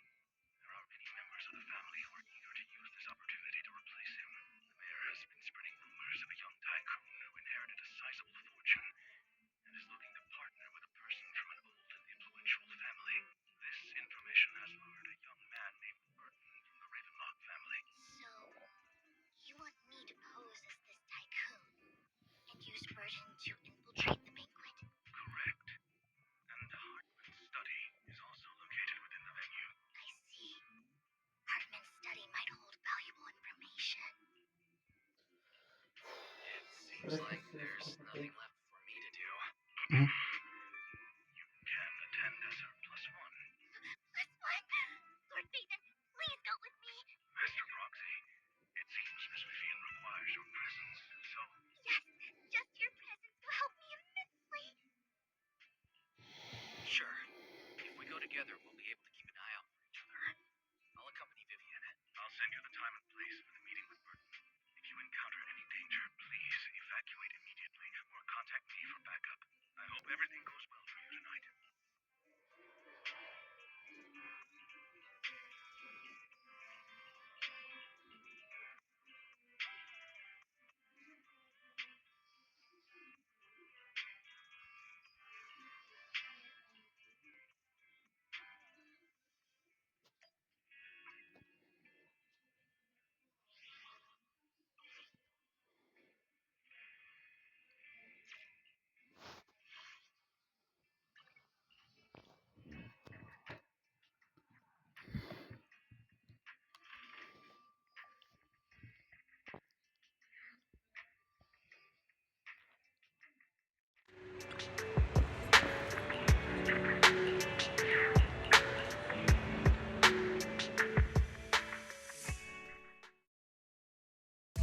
there are many members of the family who are eager to use this opportunity to replace him. The mayor has been spreading rumors of a young tycoon who inherited a sizable fortune and is looking to partner with a person from an old and influential family. This information has lured a young man named Burton from the Ravenlock family. So, you want me to pose as this tycoon and use Burton to infiltrate the banquet? Correct. And Hartman's study is also located within the venue. I see. Hartman's study might hold valuable information. It seems like there's nothing left for me to do. You can attend as her +1. +1? Lord Phaeton, please go with me. Master Proxy, it seems Miss Vivian requires your presence, so... Yes, just your presence will help me immensely. Sure. If we go together, we'll be able to keep an eye out for each other. I'll accompany Vivian. I'll send you the time and place for the meeting with Burton. If you encounter any danger, please evacuate immediately or contact me for backup. I hope everything goes well for you tonight.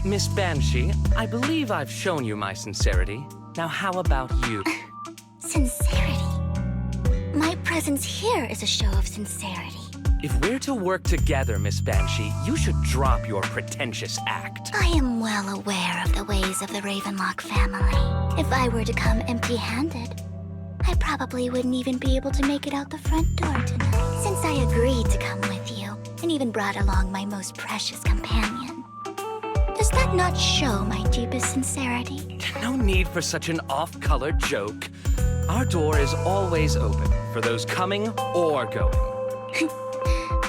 Miss Banshee, I believe I've shown you my sincerity. Now how about you? Sincerity? My presence here is a show of sincerity. If we're to work together, Miss Banshee, you should drop your pretentious act. I am well aware of the ways of the Ravenlock family. If I were to come empty-handed, I probably wouldn't even be able to make it out the front door tonight. Since I agreed to come with you, and even brought along my most precious companion, does that not show my deepest sincerity? No need for such an off-color joke. Our door is always open for those coming or going.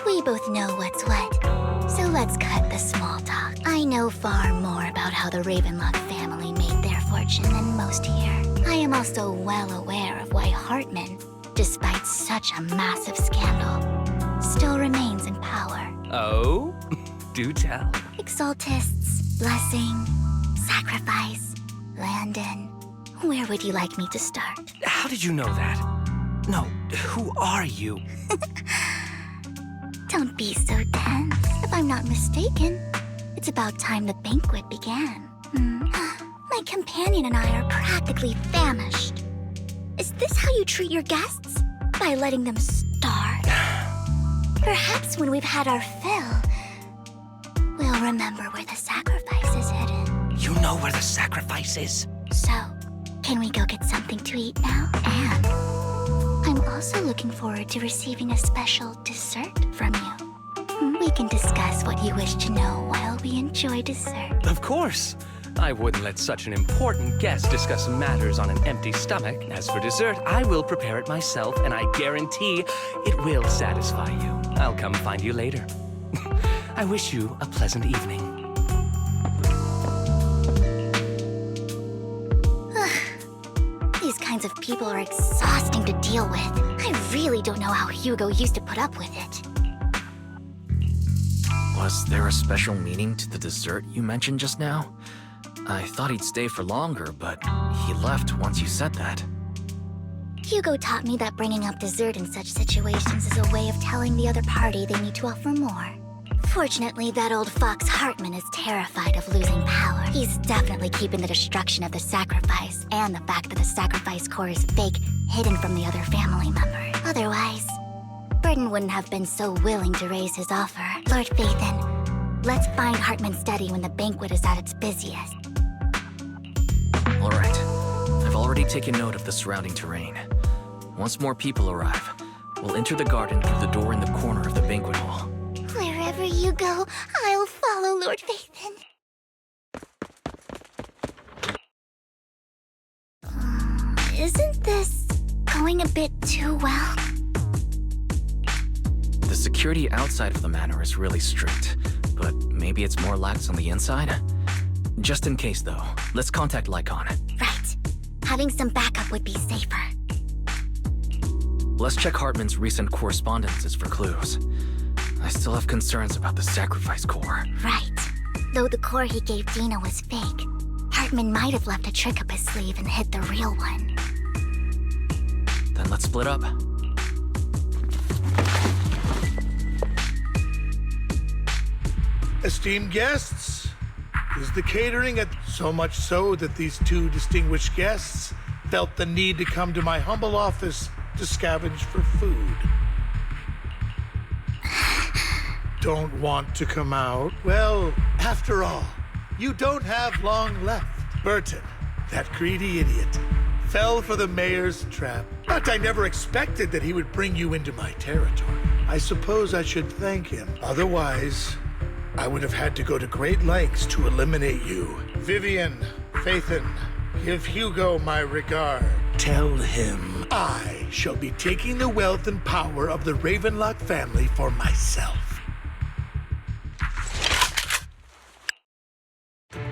We both know what's what, so let's cut the small talk. I know far more about how the Ravenlock family made their fortune than most here. I am also well aware of why Hartman, despite such a massive scandal, still remains in power. Oh? Do tell. Exaltists, blessing, sacrifice, Landon. Where would you like me to start? How did you know that? No, who are you? Don't be so tense. If I'm not mistaken, it's about time the banquet began. My companion and I are practically famished. Is this how you treat your guests? By letting them starve? Perhaps when we've had our fill, we'll remember where the sacrifice is hidden. You know where the sacrifice is? So, can we go get something to eat now? And I'm also looking forward to receiving a special dessert from you. We can discuss what you wish to know while we enjoy dessert. Of course. I wouldn't let such an important guest discuss matters on an empty stomach. As for dessert, I will prepare it myself, and I guarantee it will satisfy you. I'll come find you later. I wish you a pleasant evening. These kinds of people are exhausting to deal with. I really don't know how Hugo used to put up with it. Was there a special meaning to the dessert you mentioned just now? I thought he'd stay for longer, but he left once you said that. Hugo taught me that bringing up dessert in such situations is a way of telling the other party they need to offer more. Fortunately, that old fox Hartman is terrified of losing power. He's definitely keeping the destruction of the sacrifice and the fact that the sacrifice core is fake hidden from the other family members. Otherwise, Burden wouldn't have been so willing to raise his offer. Lord Phaethon, let's find Hartman's study when the banquet is at its busiest. All right. I've already taken note of the surrounding terrain. Once more people arrive, we'll enter the garden through the door in the corner of the banquet hall. Wherever you go, I'll follow, Lord Phaethon. Isn't this going a bit too well? The security outside of the manor is really strict, but maybe it's more lax on the inside? Just in case, though, let's contact Lycon. Right. Having some backup would be safer. Let's check Hartman's recent correspondences for clues. I still have concerns about the sacrifice core. Right. Though the core he gave Dina was fake, Hartman might have left a trick up his sleeve and hid the real one. Then let's split up. Esteemed guests, is the catering at so much so that these two distinguished guests felt the need to come to my humble office to scavenge for food? Don't want to come out? Well, after all, you don't have long left. Burton, that greedy idiot, fell for the mayor's trap. But I never expected that he would bring you into my territory. I suppose I should thank him. Otherwise, I would have had to go to great lengths to eliminate you. Vivian, Phaethon, give Hugo my regard. Tell him I shall be taking the wealth and power of the Ravenlock family for myself.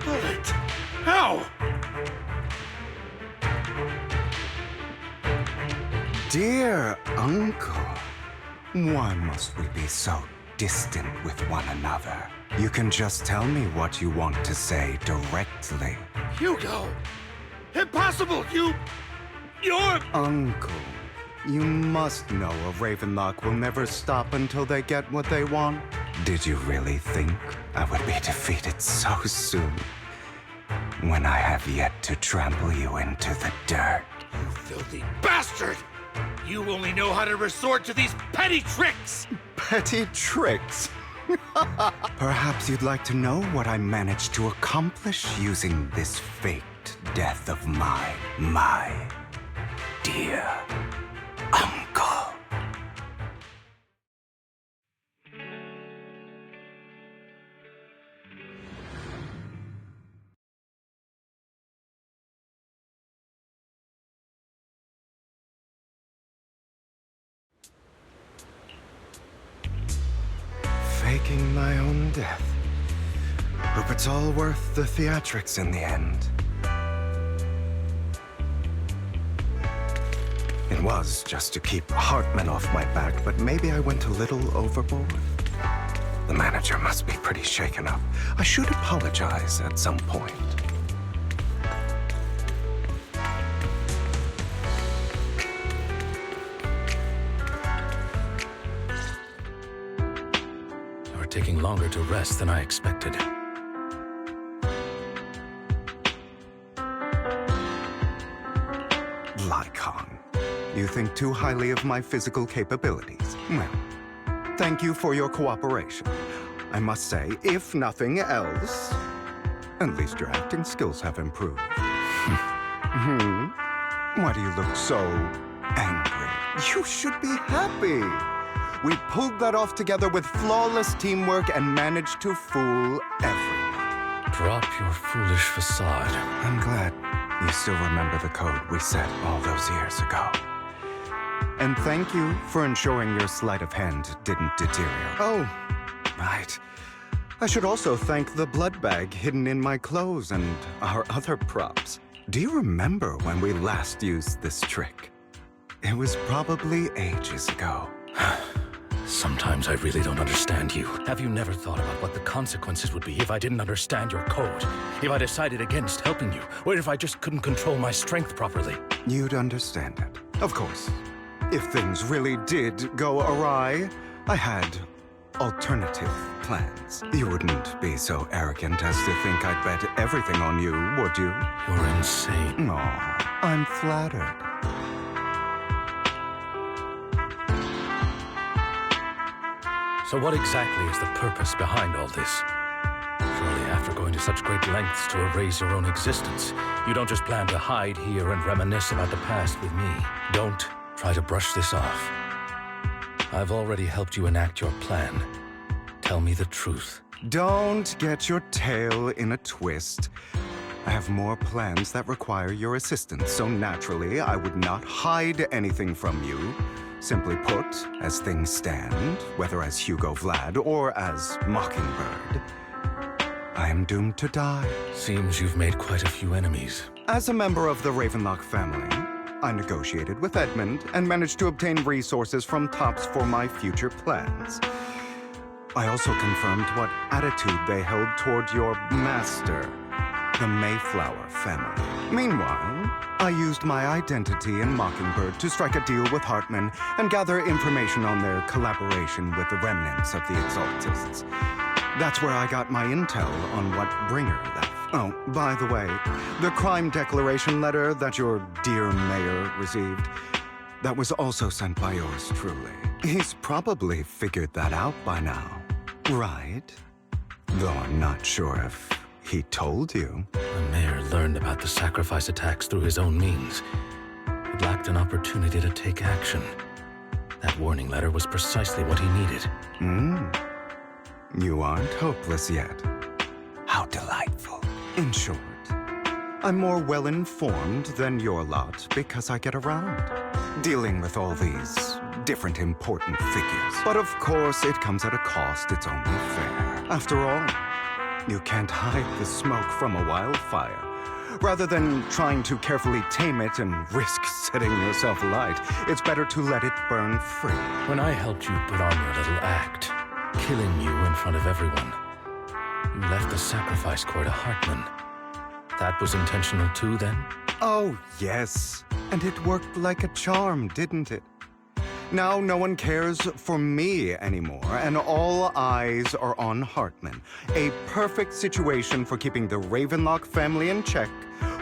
Bullet! How? Dear Uncle, why must we be so distant with one another? You can just tell me what you want to say directly. Hugo! Impossible! You're... Uncle, you must know a Ravenlock will never stop until they get what they want. Did you really think I would be defeated so soon? When I have yet to trample you into the dirt. You filthy bastard! You only know how to resort to these petty tricks! Petty tricks? Perhaps you'd like to know what I managed to accomplish using this faked death of mine, my dear uncle. Faking my own death. Hope it's all worth the theatrics in the end. It was just to keep Hartman off my back, but maybe I went a little overboard. The manager must be pretty shaken up. I should apologize at some point. You're taking longer to rest than I expected. Lycon, you think too highly of my physical capabilities. Well, thank you for your cooperation. I must say, if nothing else, at least your acting skills have improved. Why do you look so angry? You should be happy. We pulled that off together with flawless teamwork and managed to fool everyone. Drop your foolish facade. I'm glad you still remember the code we set all those years ago. And thank you for ensuring your sleight of hand didn't deteriorate. Oh, right. I should also thank the blood bag hidden in my clothes and our other props. Do you remember when we last used this trick? It was probably ages ago. Sometimes I really don't understand you. Have you never thought about what the consequences would be if I didn't understand your code? If I decided against helping you? Or if I just couldn't control my strength properly? You'd understand it. Of course. If things really did go awry, I had alternative plans. You wouldn't be so arrogant as to think I'd bet everything on you, would you? You're insane. Aw, I'm flattered. So what exactly is the purpose behind all this? Surely after going to such great lengths to erase your own existence, you don't just plan to hide here and reminisce about the past with me. Don't try to brush this off. I've already helped you enact your plan. Tell me the truth. Don't get your tail in a twist. I have more plans that require your assistance, so naturally I would not hide anything from you. Simply put, as things stand, whether as Hugo Vlad or as Mockingbird, I am doomed to die. Seems you've made quite a few enemies. As a member of the Ravenlock family, I negotiated with Edmund and managed to obtain resources from Tops for my future plans. I also confirmed what attitude they held toward your master, the Mayflower family. Meanwhile, I used my identity in Mockingbird to strike a deal with Hartman and gather information on their collaboration with the remnants of the Exaltists. That's where I got my intel on what Bringer left. Oh, by the way, the crime declaration letter that your dear mayor received, that was also sent by yours truly. He's probably figured that out by now, right? Though I'm not sure if he told you. The mayor learned about the sacrifice attacks through his own means, but lacked an opportunity to take action. That warning letter was precisely what he needed. You aren't hopeless yet. How delightful. In short, I'm more well-informed than your lot because I get around, dealing with all these different important figures. But of course, it comes at a cost. It's only fair. After all, you can't hide the smoke from a wildfire. Rather than trying to carefully tame it and risk setting yourself alight, it's better to let it burn free. When I helped you put on your little act, killing you in front of everyone, you left the sacrifice core to Hartman. That was intentional too, then? Oh, yes. And it worked like a charm, didn't it? Now no one cares for me anymore, and all eyes are on Hartman. A perfect situation for keeping the Ravenlock family in check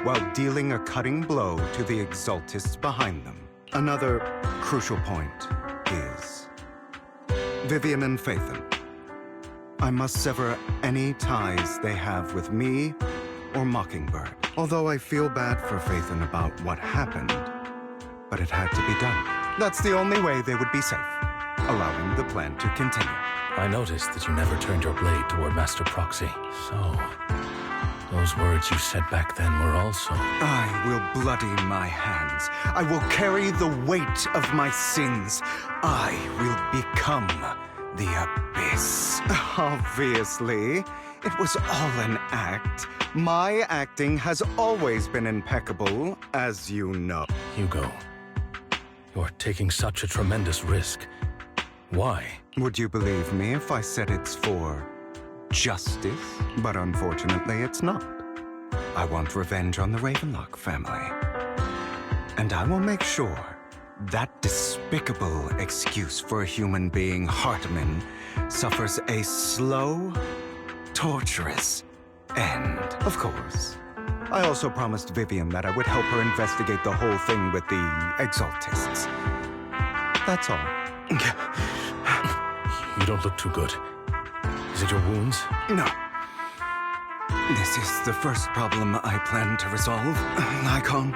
while dealing a cutting blow to the Exaltists behind them. Another crucial point is Vivian and Phaethon. I must sever any ties they have with me or Mockingbird. Although I feel bad for Phaethon about what happened, but it had to be done. That's the only way they would be safe, allowing the plan to continue. I noticed that you never turned your blade toward Master Proxy. So, those words you said back then were also... I will bloody my hands. I will carry the weight of my sins. I will become the Abyss. Obviously, it was all an act. My acting has always been impeccable, as you know. Hugo, you're taking such a tremendous risk. Why? Would you believe me if I said it's for justice? But unfortunately, it's not. I want revenge on the Ravenlock family. And I will make sure that despicable excuse for a human being, Hartman, suffers a slow, torturous end. Of course. I also promised Vivian that I would help her investigate the whole thing with the Exaltists. That's all. You don't look too good. Is it your wounds? No. This is the first problem I plan to resolve, Icon.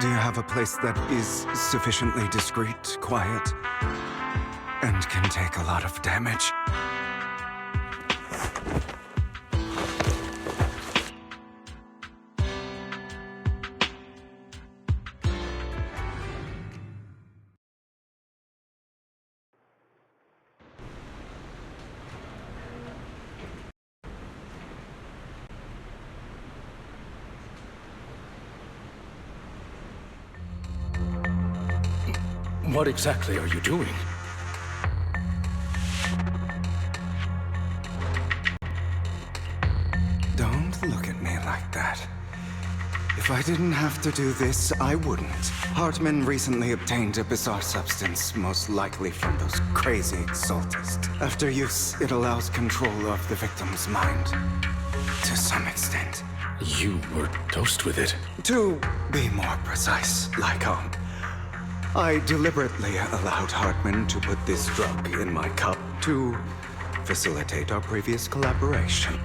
Do you have a place that is sufficiently discreet, quiet, and can take a lot of damage? What exactly are you doing? Don't look at me like that. If I didn't have to do this, I wouldn't. Hartman recently obtained a bizarre substance, most likely from those crazy exaltists. After use, it allows control of the victim's mind. To some extent. You were dosed with it. To be more precise, Lycon, I deliberately allowed Hartman to put this drug in my cup to facilitate our previous collaboration.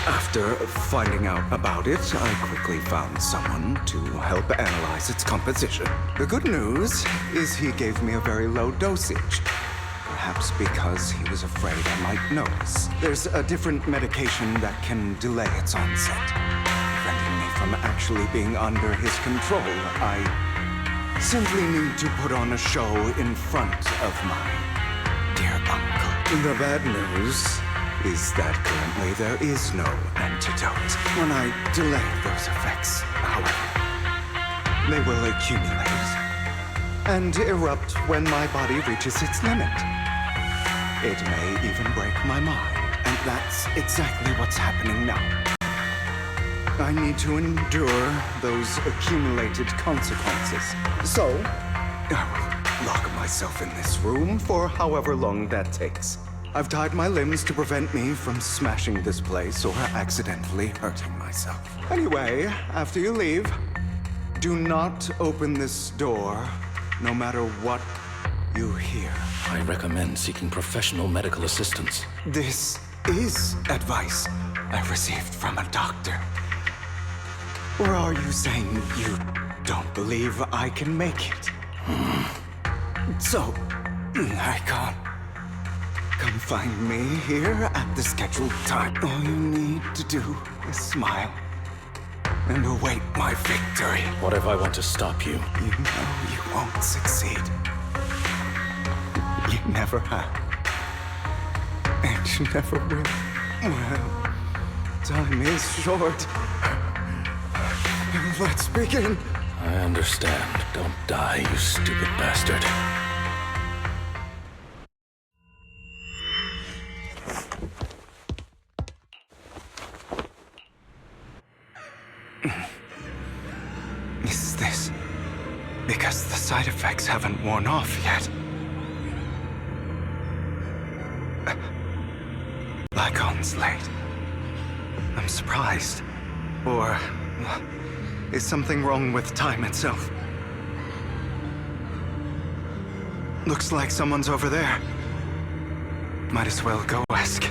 After finding out about it, I quickly found someone to help analyze its composition. The good news is he gave me a very low dosage. Perhaps because he was afraid I might notice. There's a different medication that can delay its onset, preventing me from actually being under his control. I simply need to put on a show in front of my dear uncle. The bad news is that currently there is no antidote. When I delay those effects, however, they will accumulate and erupt when my body reaches its limit. It may even break my mind, and that's exactly what's happening now. I need to endure those accumulated consequences. So, I will lock myself in this room for however long that takes. I've tied my limbs to prevent me from smashing this place or accidentally hurting myself. Anyway, after you leave, do not open this door, no matter what you hear. I recommend seeking professional medical assistance. This is advice I received from a doctor. Or are you saying you don't believe I can make it? So, I can't. Come find me here at the scheduled time. All you need to do is smile and await my victory. What if I want to stop you? You know you won't succeed. You never have. And you never will. Well, time is short. Let's begin. I understand. Don't die, you stupid bastard. Is this because the side effects haven't worn off yet? Lycon's late. I'm surprised. Or is something wrong with time itself? Looks like someone's over there. Might as well go ask.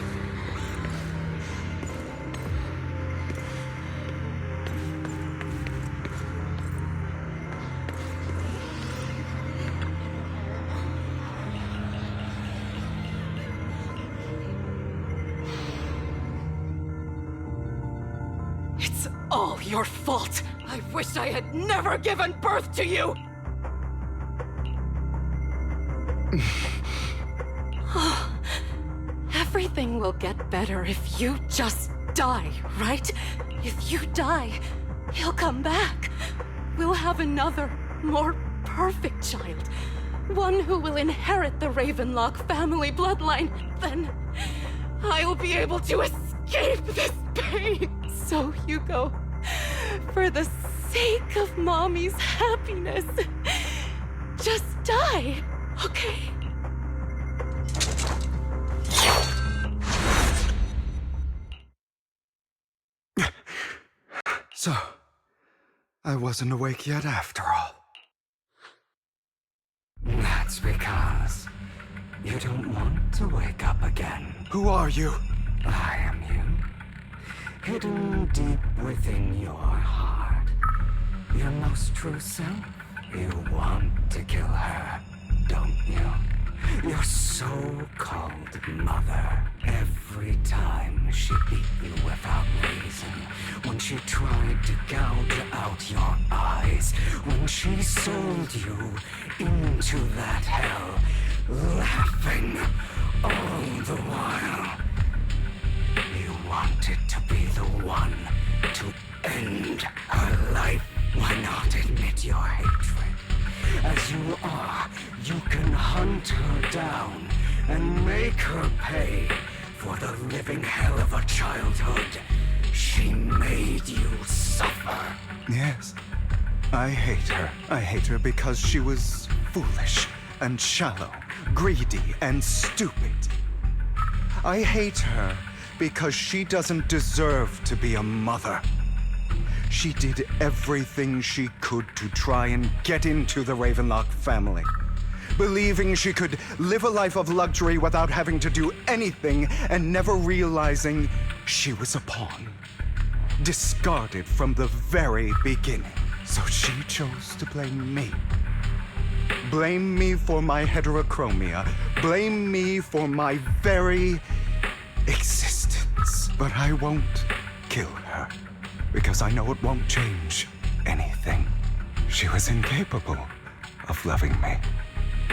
It's all your fault. I wish I had never given birth to you. Everything will get better if you just die, right? If you die, he'll come back. We'll have another, more perfect child. One who will inherit the Ravenlock family bloodline. Then I'll be able to escape this pain. So, Hugo, for the sake of Mommy's happiness, just die, okay? So, I wasn't awake yet after all. That's because you don't want to wake up again. Who are you? I am you. Hidden deep within your heart. Your most true self. You want to kill her, don't you? Your so-called mother. Every time she beat you without reason. When she tried to gouge out your eyes. When she sold you into that hell. Laughing all the while. You wanted to be the one to end her life. Why not admit your hatred? hunt her down and make her pay for the living hell of a childhood she made you suffer. Yes. I hate her. I hate her because she was foolish and shallow, greedy and stupid. I hate her because she doesn't deserve to be a mother. She did everything she could to try and get into the Ravenlock family, believing she could live a life of luxury without having to do anything and never realizing she was a pawn, discarded from the very beginning. So she chose to blame me. Blame me for my heterochromia. Blame me for my very existence. But I won't kill her, because I know it won't change anything. She was incapable of loving me,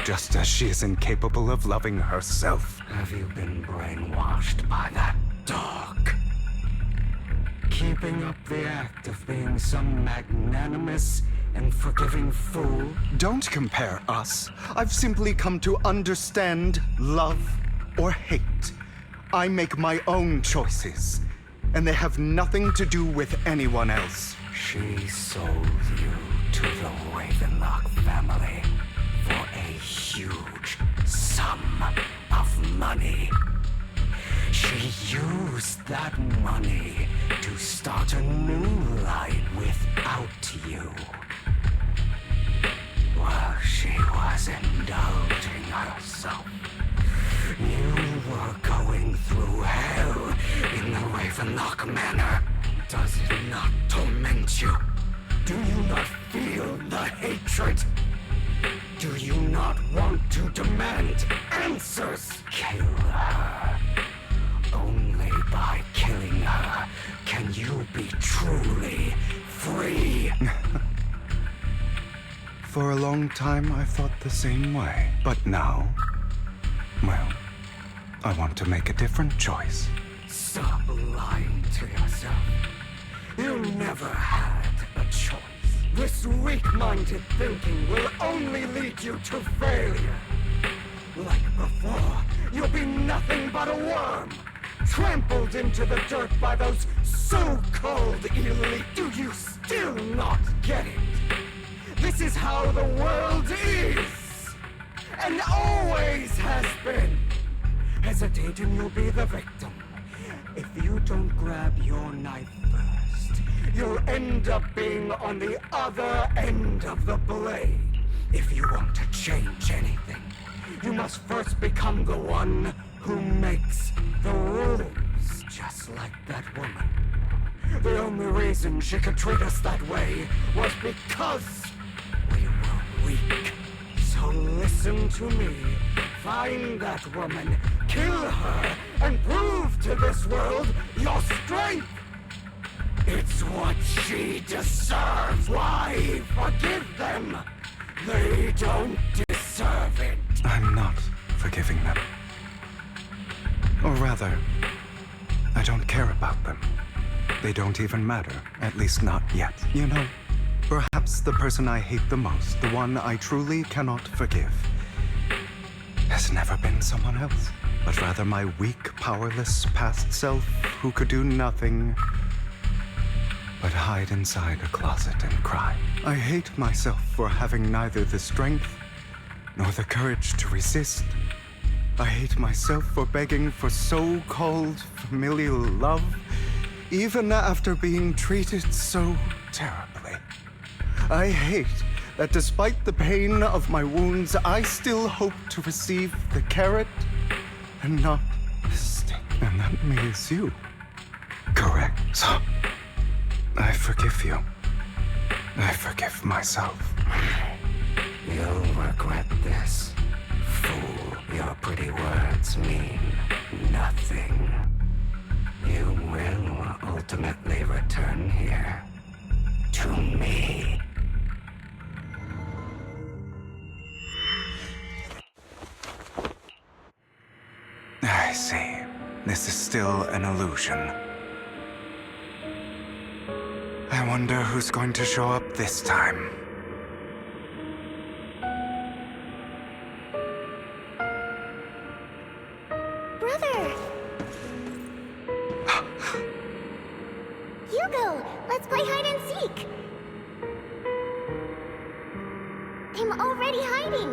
just as she is incapable of loving herself. Have you been brainwashed by that dog? Keeping up the act of being some magnanimous and forgiving fool? Don't compare us. I've simply come to understand love or hate. I make my own choices, and they have nothing to do with anyone else. She sold you to the Ravenlock family for a huge sum of money. She used that money to start a new line without you. While she was indulging herself, you were going through hell in the Ravenlock Manor. Does it not torment you? Do you not feel the hatred? Do you not want to demand answers? Kill her. Only by killing her can you be truly free. For a long time, I thought the same way. But now, well, I want to make a different choice. Stop lying to yourself. You never had a choice. This weak-minded thinking will only lead you to failure. Like before, you'll be nothing but a worm, trampled into the dirt by those so-called elite. Do you still not get it? This is how the world is, and always has been. Hesitate and you'll be the victim. If you don't grab your knife first, you'll end up being on the other end of the blade. If you want to change anything, you must first become the one who makes the rules. Just like that woman. The only reason she could treat us that way was because we were weak. So listen to me. Find that woman, kill her, and prove to this world your strength. It's what she deserves. Why forgive them? They don't deserve it. I'm not forgiving them. Or rather, I don't care about them. They don't even matter, at least not yet. You know, perhaps the person I hate the most, the one I truly cannot forgive, has never been someone else, but rather my weak, powerless past self who could do nothing but hide inside a closet and cry. I hate myself for having neither the strength nor the courage to resist. I hate myself for begging for so-called familial love, even after being treated so terribly. I hate that despite the pain of my wounds, I still hope to receive the carrot and not the stick. And that means you. Correct. So, I forgive you. I forgive myself. You'll regret this. Fool, your pretty words mean nothing. You will ultimately return here to me. I see. This is still an illusion. I wonder who's going to show up this time. brother! Hugo, let's play hide and seek! I'm already hiding!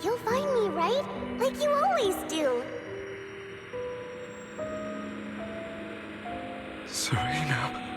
You'll find me, right? Like you always do! Serena.